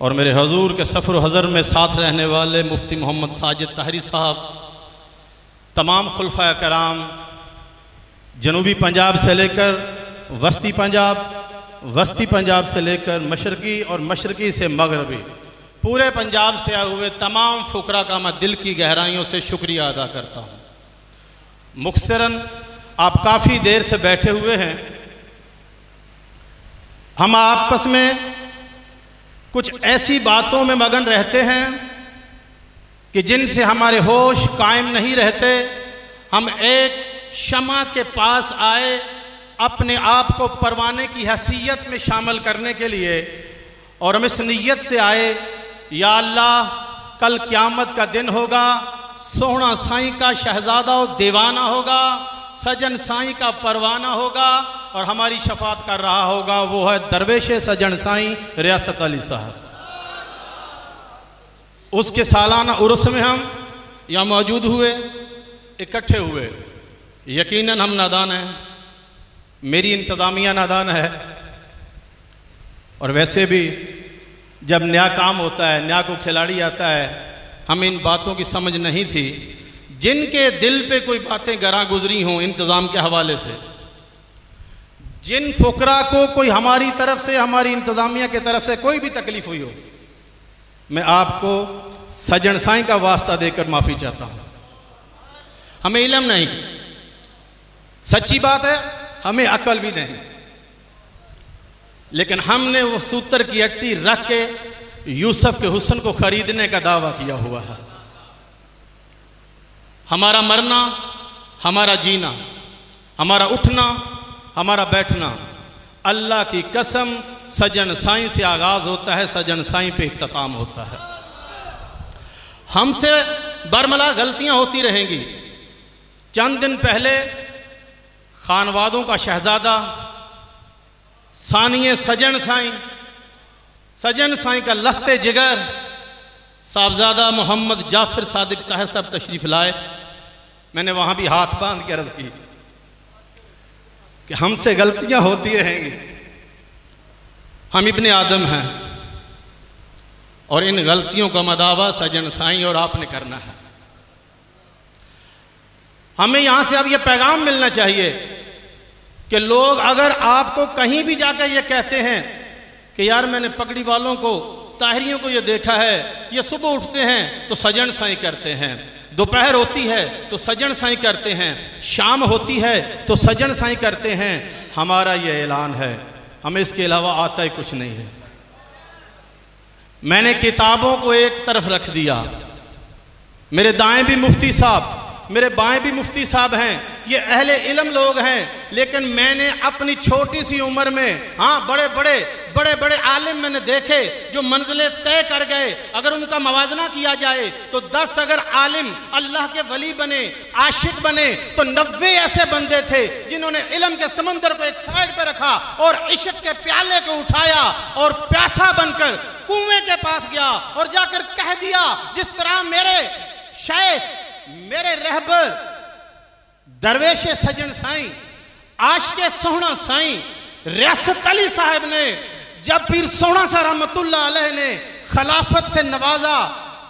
और मेरे हजूर के सफ़र हज़र में साथ रहने वाले मुफ्ती मोहम्मद साजिद ताहरी साहब, तमाम खुलफा कराम, जनूबी पंजाब से लेकर वस्ती पंजाब, वस्ती पंजाब से लेकर मशरक़ी और मशरक़ी से मगरबी, पूरे पंजाब से आए हुए तमाम फ़ुकरा का मैं दिल की गहराइयों से शुक्रिया अदा करता हूँ। मुख्तरन आप काफ़ी देर से बैठे हुए हैं, हम आपस में कुछ ऐसी बातों में मगन रहते हैं कि जिनसे हमारे होश कायम नहीं रहते। हम एक शमा के पास आए अपने आप को परवाने की हैसियत में शामिल करने के लिए, और हम इस नीयत से आए, या अल्लाह कल क़यामत का दिन होगा, सोहना साईं का शहजादा और दीवाना होगा, सजन साईं का परवाना होगा और हमारी शफात कर रहा होगा, वो है दरवेश सजन साईं रियासत अली साहब। उसके सालाना उर्स में हम यहाँ मौजूद हुए, इकट्ठे हुए, यकीनन हम नादान हैं, मेरी इंतज़ामिया नादान है। और वैसे भी जब नया काम होता है, नया को खिलाड़ी आता है, हमें इन बातों की समझ नहीं थी। जिनके दिल पे कोई बातें गरां गुजरी हों इंतज़ाम के हवाले से, जिन फुकरा को कोई हमारी तरफ से, हमारी इंतज़ामिया की तरफ से कोई भी तकलीफ़ हुई हो, मैं आपको सजन साईं का वास्ता देकर माफ़ी चाहता हूँ। हमें इल्म नहीं, सच्ची बात है, हमें अकल भी नहीं, लेकिन हमने वो सूतर की अट्टी रख के यूसुफ के हुस्न को खरीदने का दावा किया हुआ है। हमारा मरना, हमारा जीना, हमारा उठना, हमारा बैठना, अल्लाह की कसम सजन साईं से आगाज होता है, सजन साईं पे इख्तिताम होता है। हमसे बरमला गलतियां होती रहेंगी। चंद दिन पहले खानवादों का शहजादा सानिए सजन साईं का लख्ते जिगर साहबजादा मोहम्मद जाफर सादिक ताहिर साहब तशरीफ लाए। मैंने वहां भी हाथ बांध के अर्ज की कि हमसे गलतियां होती रहेंगी, हम इब्ने आदम हैं और इन गलतियों का मदावा सजन साईं और आपने करना है। हमें यहां से अब यह पैगाम मिलना चाहिए कि लोग अगर आपको कहीं भी जाकर ये कहते हैं कि यार मैंने पगड़ी वालों को, ताहरियों को ये देखा है, ये सुबह उठते हैं तो सजन साईं करते हैं, दोपहर होती है तो सजन साईं करते हैं, शाम होती है तो सजन साईं करते हैं, हमारा ये ऐलान है, हमें इसके अलावा आता ही कुछ नहीं है। मैंने किताबों को एक तरफ रख दिया, मेरे दाएं भी मुफ्ती साहब, मेरे बाएं भी मुफ्ती साहब हैं, ये अहले इल्म लोग हैं, लेकिन मैंने अपनी छोटी सी उम्र में, हाँ, बड़े बड़े आलिम मैंने देखे जो मंजिलें तय कर गए। अगर उनका मवाजना किया जाए तो 10 अगर आलिम अल्लाह के वली बने, आशिक बने, तो 90 ऐसे बंदे थे जिन्होंने इल्म के समंदर को एक साइड पे रखा और इश्क के प्याले को उठाया और प्यासा बनकर कुएं के पास गया और जाकर कह दिया, जिस तरह मेरे शेख, मेरे रहबर दरवेश सजन साईं, आशिक़े सोहना साईं रियासत अली साहब ने जब पीर सोहना सा रहमतुल्लाह अलैह ने खिलाफत से नवाजा,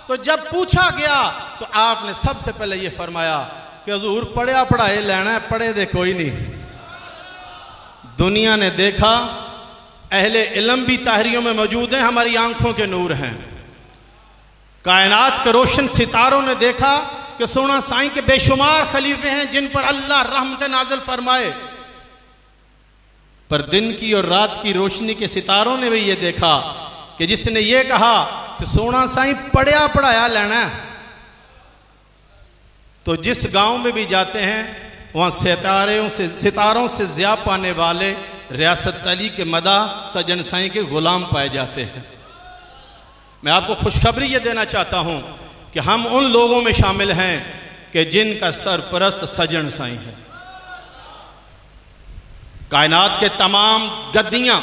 तो जब पूछा गया तो आपने सबसे पहले ये फरमाया कि हुजूर पढ़िया पढ़ाए लेना है, पढ़े दे कोई नहीं। दुनिया ने देखा, अहले इल्म भी ताहरियों में मौजूद हैं, हमारी आंखों के नूर हैं। कायनात के रोशन सितारों ने देखा कि सोहना साईं के बेशुमार खलीफे हैं जिन पर अल्लाह रहमत नाज़िल फरमाए, पर दिन की और रात की रोशनी के सितारों ने भी ये देखा कि जिसने ये कहा कि सोहना साईं पढ़िया पढ़ाया लेना है, तो जिस गांव में भी जाते हैं वहां सितारों से ज़िया पाने वाले रियासत अली के मदा सजन साईं के गुलाम पाए जाते हैं। मैं आपको खुशखबरी ये देना चाहता हूं कि हम उन लोगों में शामिल हैं कि जिनका सरपरस्त सजन साईं है। कायनात के तमाम गद्दियां,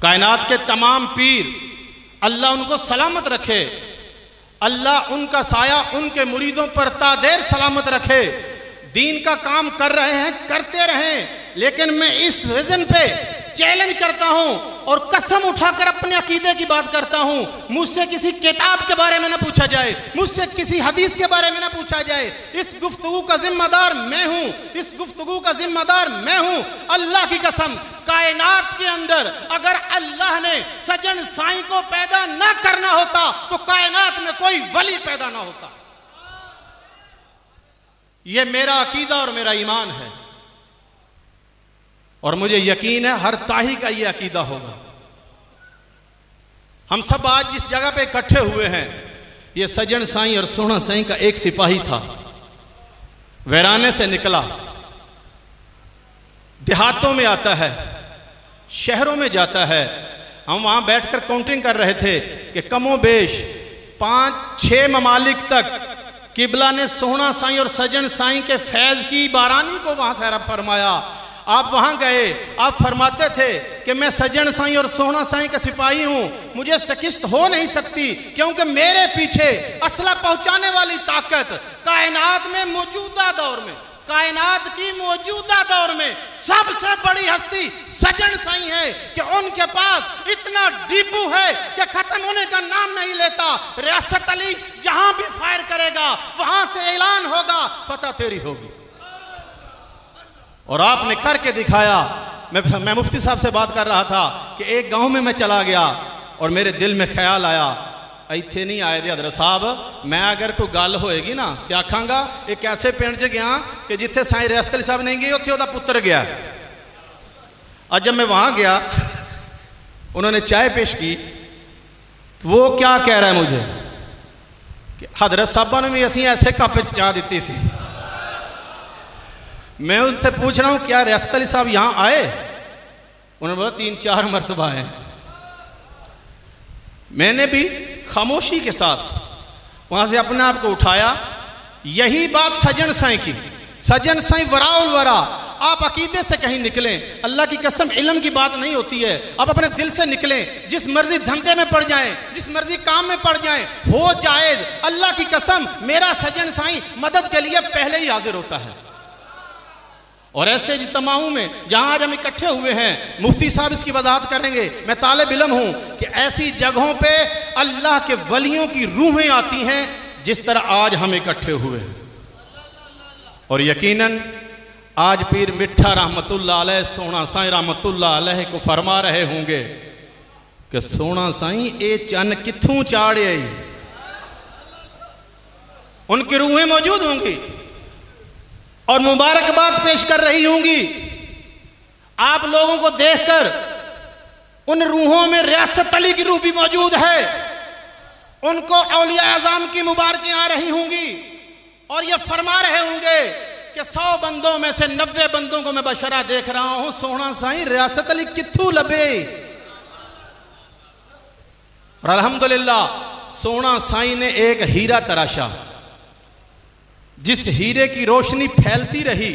कायनात के तमाम पीर, अल्लाह उनको सलामत रखे, अल्लाह उनका साया उनके मुरीदों पर तादेर सलामत रखे। दीन का काम कर रहे हैं, करते रहें, लेकिन मैं इस विजन पे चैलेंज करता हूं और कसम उठाकर अपने अकीदे की बात करता हूं। मुझसे किसी किताब के बारे में ना पूछा जाए, मुझसे किसी हदीस के बारे में ना पूछा जाए। इस गुफ्तगू का जिम्मेदार मैं हूं, इस गुफ्तगू का जिम्मेदार मैं हूं। अल्लाह की कसम, कायनात के अंदर अगर अल्लाह ने सजन साईं को पैदा ना करना होता तो कायनात में कोई वली पैदा ना होता। यह मेरा अकीदा और मेरा ईमान है, और मुझे यकीन है हर ताही का यह अकीदा होगा। हम सब आज जिस जगह पे इकट्ठे हुए हैं, ये सजन साईं और सोहना साईं का एक सिपाही था, वैराने से निकला, देहातों में आता है, शहरों में जाता है। हम वहां बैठकर काउंटिंग कर रहे थे कि कमोबेश 5-6 ममालिक तक किबला ने सोहना साईं और सजन साईं के फैज की बारानी को वहां से रब फरमाया। आप वहां गए, आप फरमाते थे कि मैं सजन साईं और सोना साईं का सिपाही हूं, मुझे शिकस्त हो नहीं सकती, क्योंकि मेरे पीछे असला पहुंचाने वाली ताकत कायनात में मौजूदा दौर में, कायनात की मौजूदा दौर में सबसे बड़ी हस्ती सजन साईं है कि उनके पास इतना डिपू है कि खत्म होने का नाम नहीं लेता। रियासत अली जहां भी फायर करेगा वहां से ऐलान होगा, फतह तेरी होगी। और आपने करके दिखाया। मैं मुफ्ती साहब से बात कर रहा था कि एक गांव में मैं चला गया और मेरे दिल में ख्याल आया, इतने नहीं आए थे हजरत साहब, मैं अगर कोई गल होएगी ना तो आखांगा एक ऐसे पिंड च गया कि जिथे साईं रियासत अली साहब नहीं गए उत्थे उहदा पुत्र गया। आज जब मैं वहां गया, उन्होंने चाय पेश की, तो वो क्या कह रहा है मुझे कि हजरत साहबा ने भी असी ऐसे कप च चाह दी सी। मैं उनसे पूछ रहा हूं क्या रियासत अली साहब यहां आए? उन्होंने बोला 3-4 मरतबा आए। मैंने भी खामोशी के साथ वहां से अपने आप को उठाया। यही बात सजन साईं की, सजन साईं वराउल वरा। आप अकीदे से कहीं निकलें, अल्लाह की कसम इल्म की बात नहीं होती है, आप अपने दिल से निकलें, जिस मर्जी धंधे में पड़ जाएं, जिस मर्जी काम में पड़ जाएं, हो जायज। अल्लाह की कसम मेरा सजन साईं मदद के लिए पहले ही हाजिर होता है। और ऐसे इज्तिमाओं में जहां आज हम इकट्ठे हुए हैं, मुफ्ती साहब इसकी वजाहत करेंगे, मैं तालिब इल्म हूं कि ऐसी जगहों पे अल्लाह के वलियों की रूहें आती हैं जिस तरह आज हम इकट्ठे हुए हैं। और यकीनन आज पीर मिठा रहमतुल्लाह अलैह सोना साईं रहमतुल्लाह अलैह को फरमा रहे होंगे कि सोना साईं ए चन किथों चाड़े, उनकी रूहें मौजूद होंगी और मुबारकबाद पेश कर रही होंगी। आप लोगों को देखकर उन रूहों में रियासत अली की रूह भी मौजूद है, उनको औलिया आज़म की मुबारकें आ रही होंगी और ये फरमा रहे होंगे कि 100 बंदों में से 90 बंदों को मैं बशरा देख रहा हूं, सोना साईं रियासत अली किथू लबे। और अल्हम्दुलिल्लाह सोना साईं ने एक हीरा तराशा, जिस हीरे की रोशनी फैलती रही,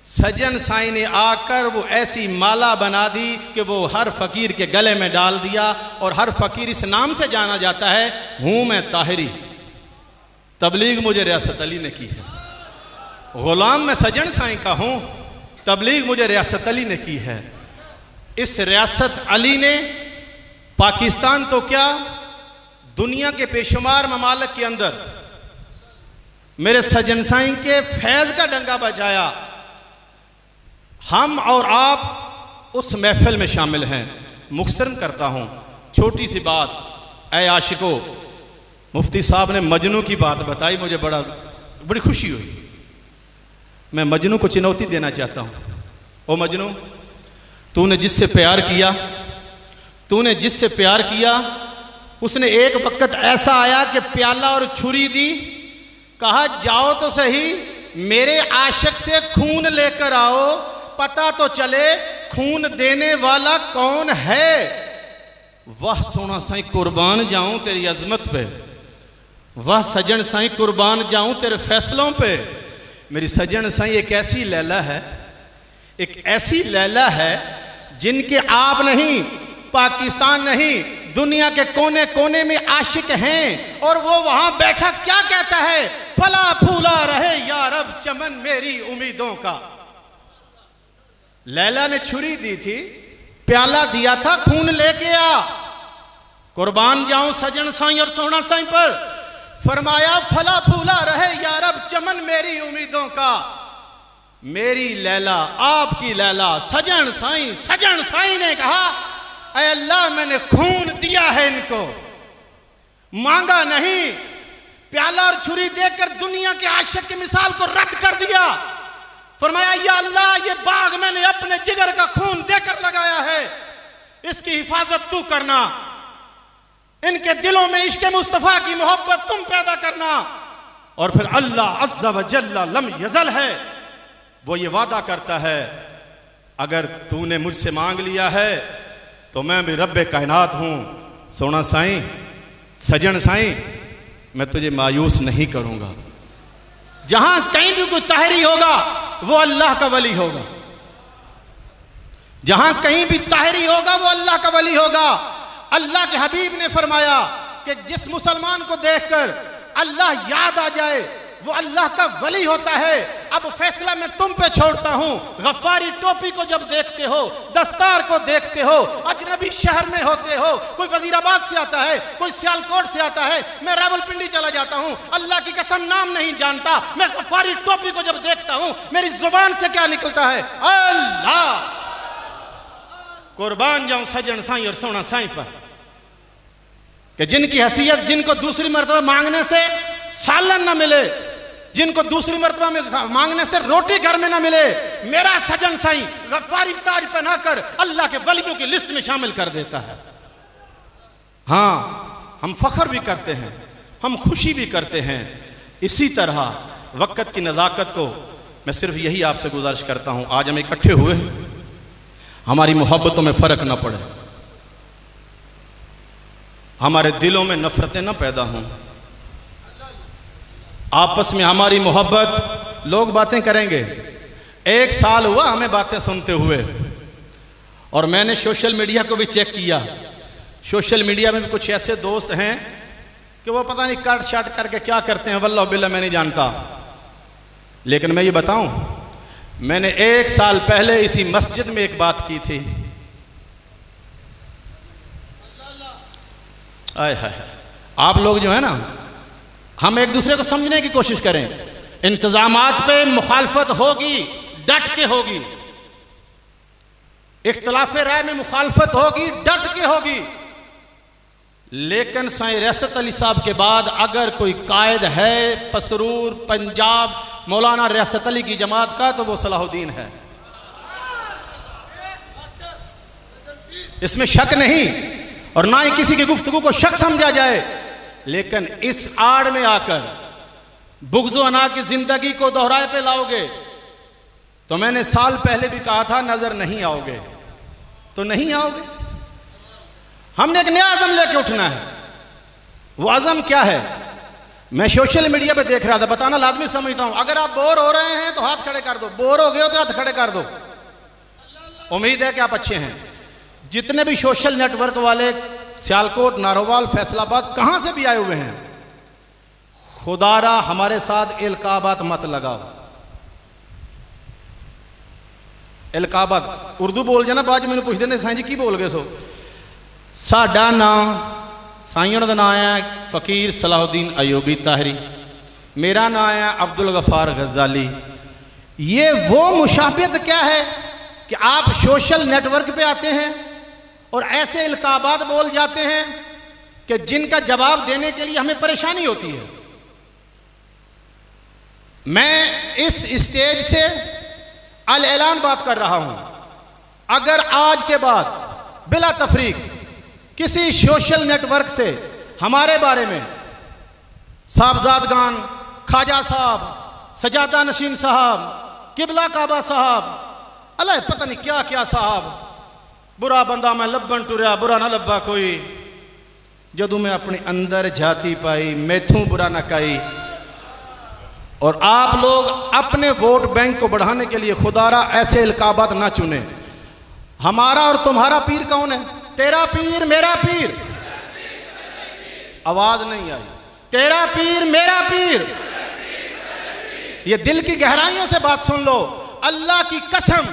सजन साईं ने आकर वो ऐसी माला बना दी कि वो हर फकीर के गले में डाल दिया। और हर फकीर इस नाम से जाना जाता है, हूं मैं ताहिरी, तबलीग मुझे रियासत अली ने की है। गुलाम मैं सजन साईं का हूं, तबलीग मुझे रियासत अली ने की है। इस रियासत अली ने पाकिस्तान तो क्या, दुनिया के बेशुमार ममालिक के अंदर मेरे सजन साईं के फैज़ का डंगा बजाया। हम और आप उस महफिल में शामिल हैं। मुख्तरम करता हूं छोटी सी बात, ऐ आशिको, मुफ्ती साहब ने मजनू की बात बताई, मुझे बड़ी खुशी हुई। मैं मजनू को चुनौती देना चाहता हूं। ओ मजनू, तूने जिससे प्यार किया, तूने जिससे प्यार किया, उसने एक वक्त ऐसा आया कि प्याला और छुरी दी, कहा जाओ तो सही मेरे आशिक से खून लेकर आओ, पता तो चले खून देने वाला कौन है। वाह सोना साईं कुर्बान जाऊं तेरी अजमत पे, वाह सजन साईं कुर्बान जाऊं तेरे फैसलों पे। मेरी सजन साईं एक ऐसी लैला है, एक ऐसी लैला है जिनके आप नहीं, पाकिस्तान नहीं, दुनिया के कोने कोने में आशिक हैं। और वो वहां बैठा क्या कहता है, फला फूला रहे या रब चमन मेरी उम्मीदों का। लैला ने छुरी दी थी, प्याला दिया था, खून लेके आ, कुर्बान जाऊं सजन साईं और सोना साईं पर। फरमाया फला फूला रहे या रब चमन मेरी उम्मीदों का। मेरी लैला, आपकी लैला, सजन साईं ने कहा, ऐ अल्लाह मैंने खून दिया है इनको, मांगा नहीं। प्याला और छुरी देकर दुनिया के आशिक की मिसाल को रद्द कर दिया। फरमाया या अल्लाह ये बाग मैंने अपने जिगर का खून देकर लगाया है, इसकी हिफाजत तू करना, इनके दिलों में इश्क मुस्तफा की मोहब्बत तुम पैदा करना। और फिर अल्लाह अज़्ज़ा व जल्ला लम यज़ल है, वो ये वादा करता है अगर तूने मुझसे मांग लिया है तो मैं भी रब्बे कायनात हूं। सोना साईं, सजन साईं, मैं तुझे मायूस नहीं करूंगा। जहां कहीं भी कोई ताहिरी होगा वो अल्लाह का वली होगा, जहां कहीं भी ताहिरी होगा वो अल्लाह का वली होगा। अल्लाह के हबीब ने फरमाया कि जिस मुसलमान को देखकर अल्लाह याद आ जाए वो अल्लाह का वली होता है। अब फैसला मैं तुम पे छोड़ता हूं। गफ्फारी टोपी को जब देखते हो, दस्तार को देखते हो, अजनबी शहर में होते हो, कोई वजीराबाद से आता है, कोई सियालकोट से आता है, मैं रावलपिंडी चला जाता हूं, अल्लाह की कसम नाम नहीं जानता, मैं गफ्फारी टोपी को जब देखता हूं मेरी जुबान से क्या निकलता है? अल्लाह। कुर्बान जाऊं सजन साईं और सोना साईं पर कि जिनकी हैसियत, जिनको दूसरी मर्तबा मांगने से सालन ना मिले, जिनको दूसरी मर्तबा में मांगने से रोटी घर में ना मिले, मेरा सजन साईं गफ्फारी ताज पहनाकर अल्लाह के वलियों की लिस्ट में शामिल कर देता है। हाँ, हम फख्र भी करते हैं, हम खुशी भी करते हैं। इसी तरह वक़्त की नज़ाकत को मैं सिर्फ यही आपसे गुजारिश करता हूँ, आज हम इकट्ठे हुए हैं, हमारी मोहब्बतों में फ़र्क ना पड़े, हमारे दिलों में नफ़रतें ना पैदा हों, आपस में हमारी मोहब्बत। लोग बातें करेंगे, 1 साल हुआ हमें बातें सुनते हुए, और मैंने सोशल मीडिया को भी चेक किया। सोशल मीडिया में भी कुछ ऐसे दोस्त हैं कि वो पता नहीं कट शट करके क्या करते हैं, वल्लाह बिल्लाह मैं नहीं जानता। लेकिन मैं ये बताऊं, मैंने 1 साल पहले इसी मस्जिद में एक बात की थी। आय हाय, आप लोग जो है ना, हम एक दूसरे को समझने की कोशिश करें। इंतजामात पे मुखालफत होगी, डट के होगी, इख्तिलाफ राय में मुखालफत होगी, डट के होगी, लेकिन साईं रियासत अली साहब के बाद अगर कोई कायद है पसरूर पंजाब मौलाना रियासत अली की जमात का, तो वो सलाहुद्दीन है, इसमें शक नहीं, और ना ही किसी की गुफ्तगू को शक समझा जाए। लेकिन इस आड़ में आकर बुग़्ज़ अना की जिंदगी को दोहराए पे लाओगे तो मैंने साल पहले भी कहा था, नजर नहीं आओगे तो नहीं आओगे। हमने एक नया आज़म लेके उठना है। वो आज़म क्या है? मैं सोशल मीडिया पे देख रहा था, बताना लाजमी समझता हूं। अगर आप बोर हो रहे हैं तो हाथ खड़े कर दो, बोर हो गए हो तो हाथ खड़े कर दो। उम्मीद है कि आप अच्छे हैं। जितने भी सोशल नेटवर्क वाले सियालकोट, नारोवाल, फैसलाबाद, कहां से भी आए हुए हैं, खुदारा हमारे साथ इल्काबात मत लगाओ। इल्काबात उर्दू बोल जाना, बाद मैंने पूछते ने साईं जी की बोल गए सो। साडा नाम साईं का नाम है फ़कीर सलाहुद्दीन अयूबी ताहरी, मेरा नाम है अब्दुल गफ़ार गज़ाली। ये वो मुशाबियत क्या है कि आप सोशल नेटवर्क पे आते हैं और ऐसे इल्काबात बोल जाते हैं कि जिनका जवाब देने के लिए हमें परेशानी होती है। मैं इस स्टेज से अल ऐलान बात कर रहा हूं, अगर आज के बाद बिला तफरीक किसी सोशल नेटवर्क से हमारे बारे में साहबजादगान, ख्वाजा साहब, सजादा नशीन साहब, किबला काबा साहब, अल्लाह पता नहीं क्या क्या साहब, बुरा बंदा मैं लब्बन टुरिया बुरा ना लब्बा कोई, जदू मैं अपने अंदर जाती पाई मैथू बुरा ना काई। और आप लोग अपने वोट बैंक को बढ़ाने के लिए खुदारा ऐसे इल्काबात ना चुने। हमारा और तुम्हारा पीर कौन है? तेरा पीर मेरा पीर। आवाज नहीं आई। तेरा पीर मेरा पीर। ये दिल की गहराइयों से बात सुन लो। अल्लाह की कसम,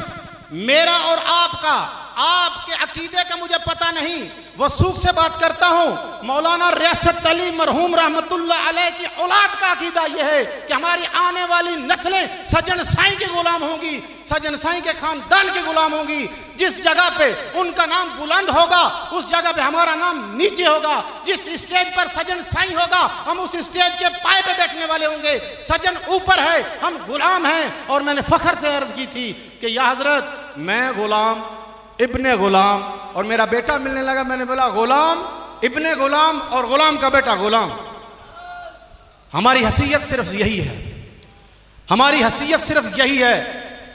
मेरा और आपका, आपके अकीदे का मुझे पता नहीं, वसूख से बात करता हूं। मौलाना रियासत अली मरहूम रहमतुल्लाह अलैह की औलाद का अकीदा यह है कि हमारी आने वाली नस्लें सजन साईं के गुलाम होंगी, सजन साईं के खानदान के गुलाम होंगी। जिस जगह पे उनका नाम बुलंद होगा उस जगह पे हमारा नाम नीचे होगा। जिस स्टेज पर सजन साईं होगा हम उस स्टेज के पाए पे बैठने वाले होंगे। सजन ऊपर है, हम गुलाम हैं। और मैंने फख्र से अर्ज की थी कि या हजरत, मैं गुलाम, इब्ने गुलाम, और मेरा बेटा मिलने लगा, मैंने बोला गुलाम, इब्ने गुलाम और गुलाम का बेटा गुलाम। हमारी हैसियत सिर्फ यही है, हमारी हैसियत सिर्फ यही है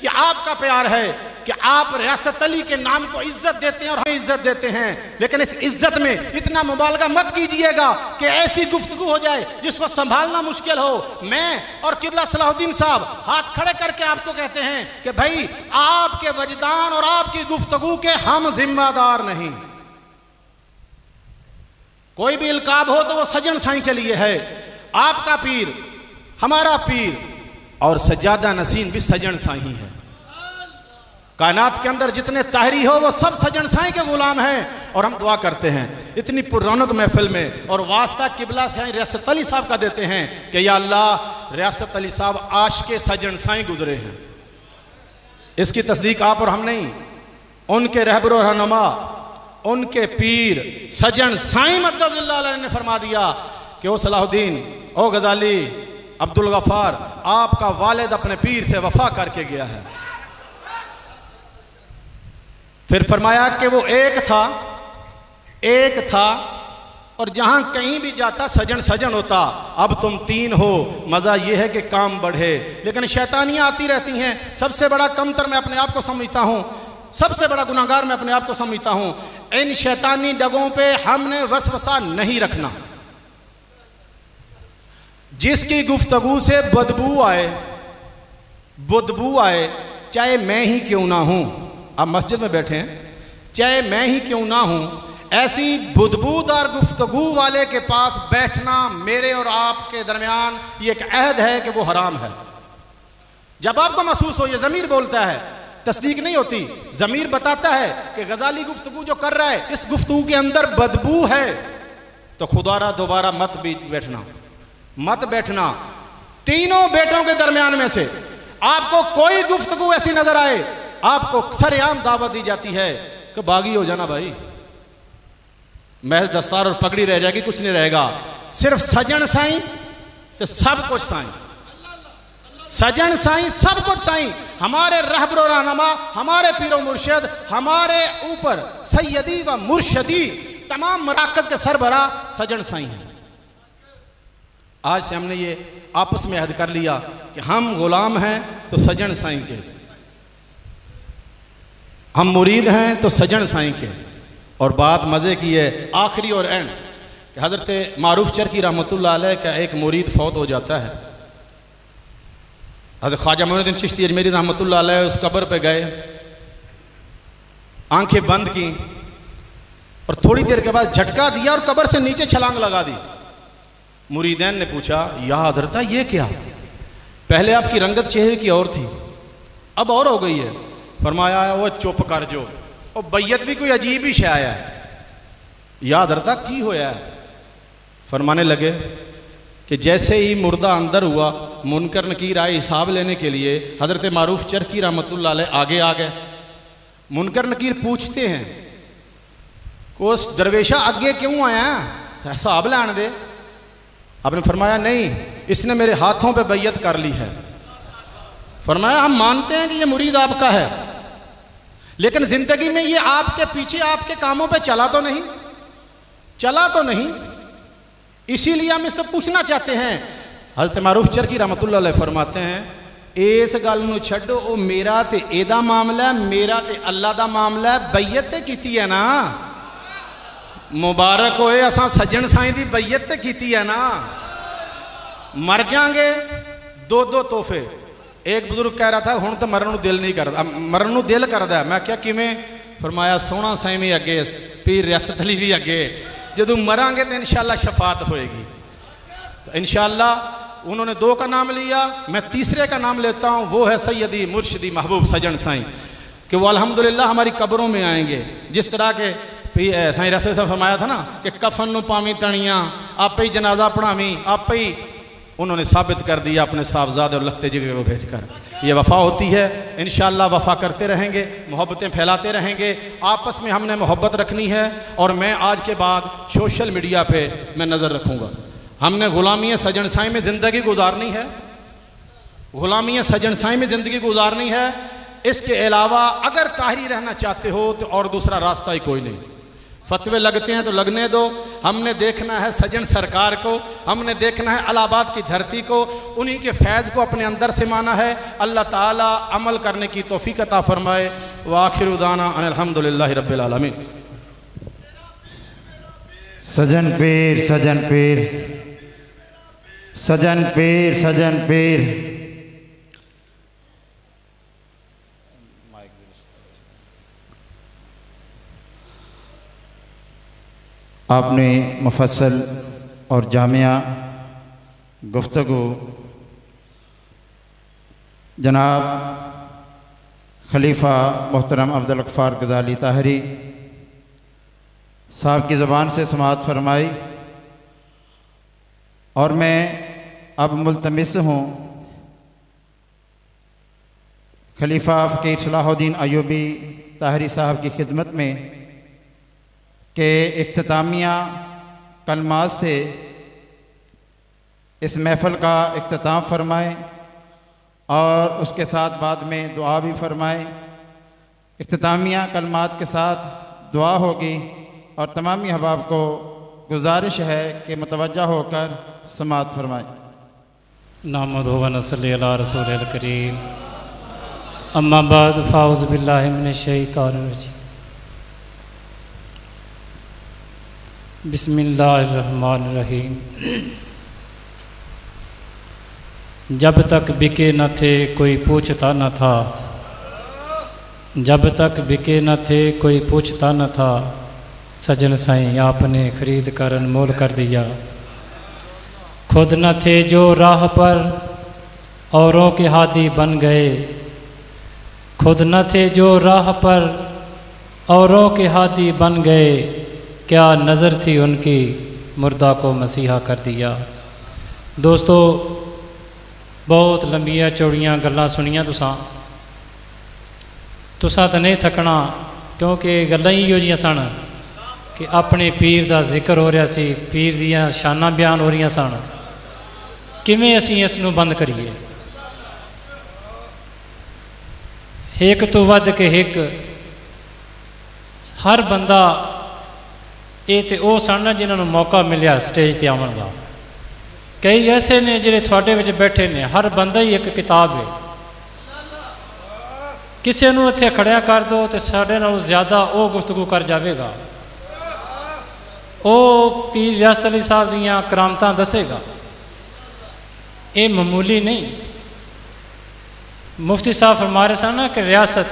कि आपका प्यार है, कि आप रियासत अली के नाम को इज्जत देते हैं और हमें इज्जत देते हैं, लेकिन इस इज्जत में इतना मुबालगा मत कीजिएगा कि ऐसी गुफ्तगू हो जाए जिसको संभालना मुश्किल हो। मैं और किबला सलाहुद्दीन साहब हाथ खड़े करके आपको कहते हैं कि भाई आपके वजदान और आपकी गुफ्तगू के हम जिम्मेदार नहीं। कोई भी इल्काब हो तो वो सजन साईं के लिए है। आपका पीर, हमारा पीर और सज्जादा नसीन भी सजन साईं है। कायनात के अंदर जितने ताहरी हो वो सब सजन साईं के गुलाम हैं। और हम दुआ करते हैं इतनी पुररौनक महफिल में और वास्ता किबला साईं रियासत अली साहब का देते हैं कि या अल्लाह रियासत अली साहब आशिक़े सजन साईं गुजरे हैं। इसकी तस्दीक आप और हम नहीं, उनके रहबर और रहनुमा, उनके पीर सजन साईं मद्दज़िल्लाह अलैह ने फरमा दिया कि ओ सलाहुद्दीन, ओ गजाली, अब्दुल गफ्फार, आपका वालिद अपने पीर से वफा करके गया है। फिर फरमाया कि वो एक था और जहां कहीं भी जाता सजन सजन होता। अब तुम तीन हो, मजा यह है कि काम बढ़े, लेकिन शैतानियां आती रहती हैं। सबसे बड़ा कमतर मैं अपने आप को समझता हूं, सबसे बड़ा गुनाहगार मैं अपने आप को समझता हूं। इन शैतानी डगों पे हमने वसवसा नहीं रखना। जिसकी गुफ्तगू से बदबू आए, चाहे मैं ही क्यों ना हूं, आप मस्जिद में बैठे हैं, चाहे मैं ही क्यों ना हूं, ऐसी बदबूदार गुफ्तगू वाले के पास बैठना मेरे और आपके दरमियान ये एक अहद है कि वो हराम है। जब आपको महसूस हो, ये ज़मीर बोलता है, तस्दीक नहीं होती, ज़मीर बताता है कि गजाली गुफ्तगू जो कर रहा है इस गुफ्तगू के अंदर बदबू है, तो खुदारा दोबारा मत बैठना। तीनों बेटों के दरमियान में से आपको कोई गुफ्तगू ऐसी नजर आए, आपको सरेआम दावत दी जाती है कि बागी हो जाना भाई, महज दस्तार और पगड़ी रह जाएगी, कुछ नहीं रहेगा। सिर्फ सजन साईं तो सब कुछ साईं, सजन साईं सब कुछ साईं। हमारे रहबर और रहनुमा, हमारे पीरो मुर्शिद, हमारे ऊपर सैयदी व मुर्शदी तमाम मराकज के सरबरा सजन साईं हैं। आज से हमने ये आपस में अहद कर लिया कि हम गुलाम हैं तो सजन साईं के, हम मुरीद हैं तो सजन साईं के। और बात मज़े की है, आखिरी और एंड, कि हज़रत मारूफ चरकी रहमतुल्लाह अलैह का एक मुरीद फौत हो जाता है। हज़रत ख्वाजा मोइनुद्दीन चिश्ती अजमेरी रहमतुल्लाह अलैह उस कब्र पे गए, आंखें बंद की और थोड़ी देर के बाद झटका दिया और कब्र से नीचे छलांग लगा दी। मुरीदैन ने पूछा, या हज़रत ये क्या, पहले आपकी रंगत चेहरे की और थी, अब और हो गई है। फरमाया वो चुप कर जो, और बैयत भी कोई अजीब ही शाया है, या हज़रत की होया है। फरमाने लगे कि जैसे ही मुर्दा अंदर हुआ, मुनकर नकीर आए हिसाब लेने के लिए, हज़रत मारूफ चरखी रहमतुल्लाह अलैह आगे आ गए। मुनकर नकीर पूछते हैं कि उस दरवेशा आगे क्यों आया, हिसाब लाने दे। आपने फरमाया नहीं, इसने मेरे हाथों पे बैयत कर ली है। फरमाया हम मानते हैं कि ये मुरीद आपका है, लेकिन जिंदगी में ये आपके पीछे आपके कामों पे चला तो नहीं, इसीलिए हम इससे पूछना चाहते हैं। हज़रत मारूफ चरकी रहमतुल्लाह अलैह फरमाते हैं, इस गल नूं छड्डो, ओ मेरा ते एदा मामला है, मेरा ते अल्लाह दा मामला है। बैयत ते कीती है ना, मुबारक होए, असां सज्जन साईं दी बैयत ते कीती है ना। मर जाएंगे दो तोहफे। एक बुजुर्ग कह रहा था हुण तो मरन नूं दिल नहीं करदा, मरन नूं दिल करदा। मैं क्या किवें? फरमाया सोहना साईं भी अगे, पीर रियासत अली भी अगे, जदों मरांगे तो इंशाअल्लाह शफात होएगी। तो इंशाअल्लाह उन्होंने दो का नाम लिया, मैं तीसरे का नाम लेता हूँ, वो है सैयदी मुर्शिदी महबूब सजन साईं, कि वो अल्हम्दुलिल्लाह हमारी कब्रों में आएंगे। जिस तरह के साईं रियासत साहब फरमाया था ना कि कफन नूं पावी तणियां, आप ही जनाजा पढ़ावी, आप ही, उन्होंने साबित कर दिया अपने साहबजादे और लखते जिगर को भेजकर। ये वफ़ा होती है, इंशाअल्लाह वफ़ा करते रहेंगे, मोहब्बतें फैलाते रहेंगे। आपस में हमने मोहब्बत रखनी है। और मैं आज के बाद सोशल मीडिया पे मैं नज़र रखूँगा। हमने ग़ुलामी सजन साईं में ज़िंदगी गुजारनी है, ग़ुलामी सजन साईं में ज़िंदगी गुजारनी है। इसके अलावा अगर ताहरी रहना चाहते हो तो और दूसरा रास्ता ही कोई नहीं। फतवे लगते हैं तो लगने दो। हमने देखना है सजन सरकार को, हमने देखना है इलाहाबाद की धरती को, उन्हीं के फैज़ को अपने अंदर से माना है। अल्लाह ताला अमल करने की तौफीक अता फरमाए। व आखिर दाना अल्हम्दुलिल्लाहि रब्बिल आलमीन। सजन पीर सजन पीर सजन पीर सजन पीर। आपने मुफस्सल और जामिया गुफ्तगू जनाब खलीफा मोहतरम अब्दुल गफ्फार गज़ाली ताहरी साहब की ज़बान से समाअत फरमाई, और मैं अब मुल्तमिस हूँ खलीफा फ़कीर सलाहुद्दीन अय्यूबी ताहरी साहब की खिदमत में के इख्तितामिया कलमात से इस महफ़िल का इख्तिताम फरमाएँ और उसके साथ बाद में दुआ भी फरमाएँ। इख्तितामिया कलमात के साथ दुआ होगी और तमामी अहबाब को गुजारिश है कि मुतवज्जा होकर समाअत फरमाएँ। नाहमदुहु व नसल्ली अला रसूलिल करीम, अम्मा बाद फ़ाऊज़ु बिल्लाहि मिनश शैतानिर रजीम। बिस्मिल्लाहिर्रहमानिर्रहीम। जब तक बिके न थे कोई पूछता न था, जब तक बिके न थे कोई पूछता न था, सजन साईं आपने खरीद कर अनमोल कर दिया। खुद न थे जो राह पर औरों के हादी बन गए, खुद न थे जो राह पर औरों के हादी बन गए, क्या नज़र थी उनकी मुर्दा को मसीहा कर दिया। दोस्तों, बहुत लंबिया चौड़ियाँ गल्लां सुनिया तुसां तो नहीं थकना, क्योंकि गल्लां ही इहो जिहियां सन कि अपने पीर का जिक्र हो रहा सी, पीर दियां शानां बयान हो रही सन। किवें असीं इस नूं बंद करिए। एक तो वध के एक हर बंदा ये तो वो सन जिन्होंने मौका मिलिया स्टेज पर आवन का। कई ऐसे ने जिहड़े तुहाडे विच बैठे ने, हर बंदा ही एक किताब है। किसी नूं इत्थे खड़िया कर दो तो साडे नालों ज़्यादा वो गुफ्तगू कर जाएगा, वो पीर रियासत अली साहब दीयां करामतां दसेगा। ये मामूली नहीं। मुफ्ती साहब फरमा रहे सन कि रियासत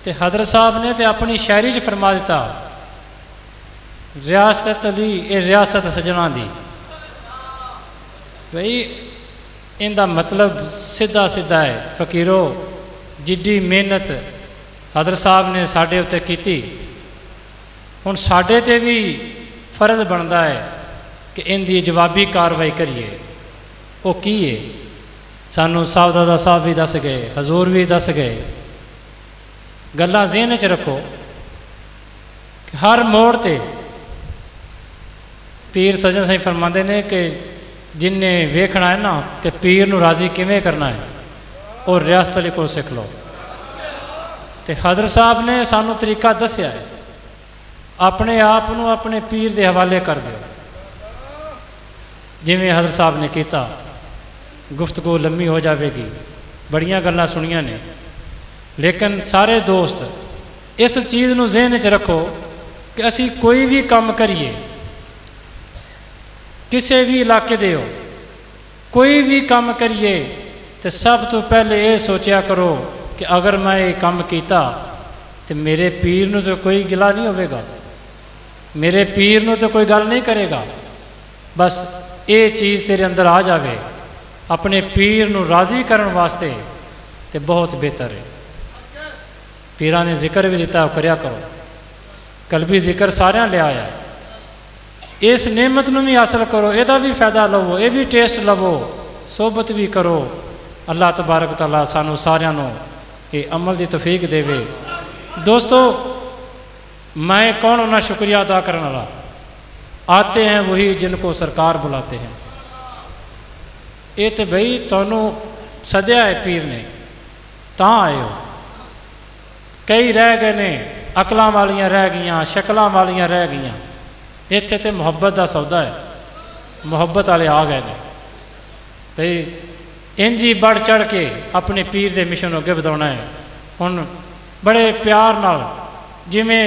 ते हजरत साहब ने तो अपनी शायरी च फरमा दिता, रियासत अली ये रियासत सजना दी। भाई इनका मतलब सीधा सीधा है, फकीरो जिड्डी मेहनत हजरत साहब ने साढ़े उत्ते की, हुण साढ़े ते भी फर्ज बनता है कि इनकी जवाबी कार्रवाई करिए। वो की है सानू साहबजादा साहब भी दस गए, हजूर भी दस गए। गल्लां ज़हन च रखो कि हर मोड़ ते पीर सजन साईं फरमाते ने कि जिन्हें वेखना है ना कि पीर नूं राज़ी किवें करना है, और रियासत अली को सीख लो। तो हजरत साहब ने सानू तरीका दसिया है, अपने आप नूं अपने पीर के हवाले कर दो। जिवें हजरत साहब ने किया, गुफ्तगू लम्मी हो जाएगी, बड़ियां गल्लां सुनियां ने, लेकिन सारे दोस्त इस चीज़ नूं ज़हन च रखो कि असी कोई भी काम करिए, किसी भी इलाके दे हो, कोई भी काम करिए तो सब तो पहले ये सोचा करो कि अगर मैं ये काम किया तो मेरे पीर नूं तो कोई गिला नहीं होगा, मेरे पीर नूं तो कोई गल नहीं करेगा। बस ये चीज़ तेरे अंदर आ जाए अपने पीर नूं राज़ी करने वास्ते, तो बहुत बेहतर है। पीरां ने जिक्र भी दिता, करया करो। कल्बी जिक्र सारियां लिया आया, इस नेमत नूं भी हासिल करो, यदा भी फायदा लवो, ये भी टेस्ट लवो, सोबत भी करो। अल्लाह तबारक तआला सानू सारियां नूं ये अमल की तौफीक देवे। दोस्तों, मैं कौन होना शुक्रिया अदा करने वाला? आते हैं वही जिनको सरकार बुलाते हैं। ये तो भाई तुहानू सद्या है पीर ने, तां आए हो। कई रह गए ने अकलों वालियां रह गईयां, शक्लों वालियां रह गईयां। इत्थे तो मुहब्बत का सौदा है, मुहब्बत वाले आ गए ने भाई इंज ही बढ़ चढ़ के अपने पीर के मिशन अगे बढ़ाना है। हुण बड़े प्यार नाल जिमें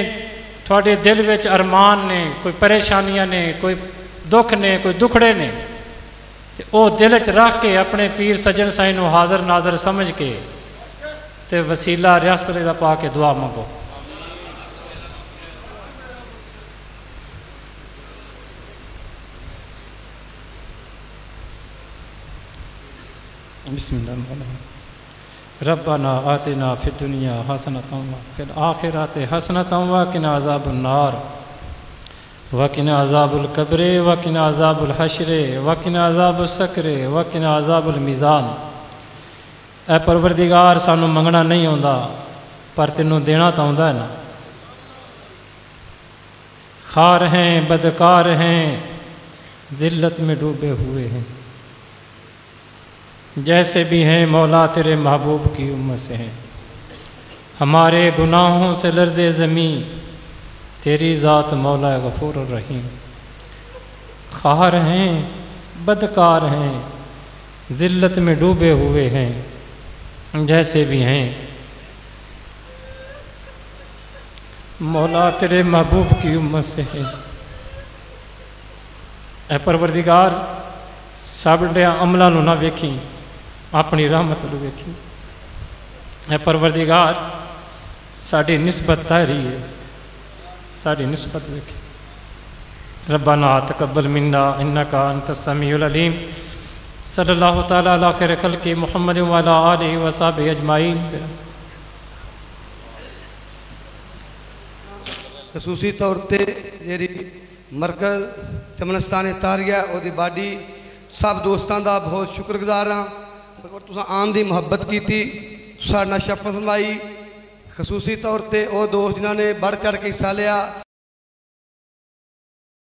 थोड़े दिल विच अरमान ने, कोई परेशानियां ने, कोई दुख ने, कोई दुखड़े ने, तो वह दिल च रख के अपने पीर सज्जन साईं नूं हाज़र नाज़र समझ के ते वसीला रियासत दा पा के दुआ मंगो। बिस्मिल्लाह। रब्बना आतिना फिद दुनिया हसनतम व फिल आखिरति हसनतम व किना अज़ाबुन नार व किना अज़ाबुल कब्र व किना अज़ाबुल हश्र व किना अज़ाबुल सकरे व किना अज़ाबुल मीज़ान। ऐ परवरदिगार सानू मंगना नहीं आउंदा पर तेनों देना तो आउंदा है ना। खार हैं, बदकार हैं, ज़िल्लत में डूबे हुए हैं, जैसे भी हैं मौला तेरे महबूब की उम्मत से हैं। हमारे गुनाहों से लर्ज़े ज़मीं तेरी ज़ात मौला गफ़ूर रहीम। खार हैं, बदकार हैं, ज़िल्लत में डूबे हुए हैं, जैसे भी हैं मौला तेरे महबूब की उम्मत से हैं। ऐ परवरदिगार साडे अमलों नूं ना वेखी, अपनी रहमत नूं वेखी। ऐ परवरदिगार साडी निस्बत तारी है, साडी निस्बत वेखी। रब्बना तकब्बल मिन्ना इन्नका अंतस समीउल अलीम। सल्लल्लाहु तआला अला खैर खल्क़ि मुहम्मद व अला आलिहि व सहबिहि अजमाइन। खसूसी तौर पर जी मरकज़ चमनस्तान तारिया और बाडी सब दोस्तों का बहुत शुक्रगुजार हाँ। तुसां आन की मुहब्बत की, साडे नाल शफ़क़त फरमाई। खसूसी तौर पर वो दोस्त जिन्होंने बढ़ चढ़ के हिस्सा लिया।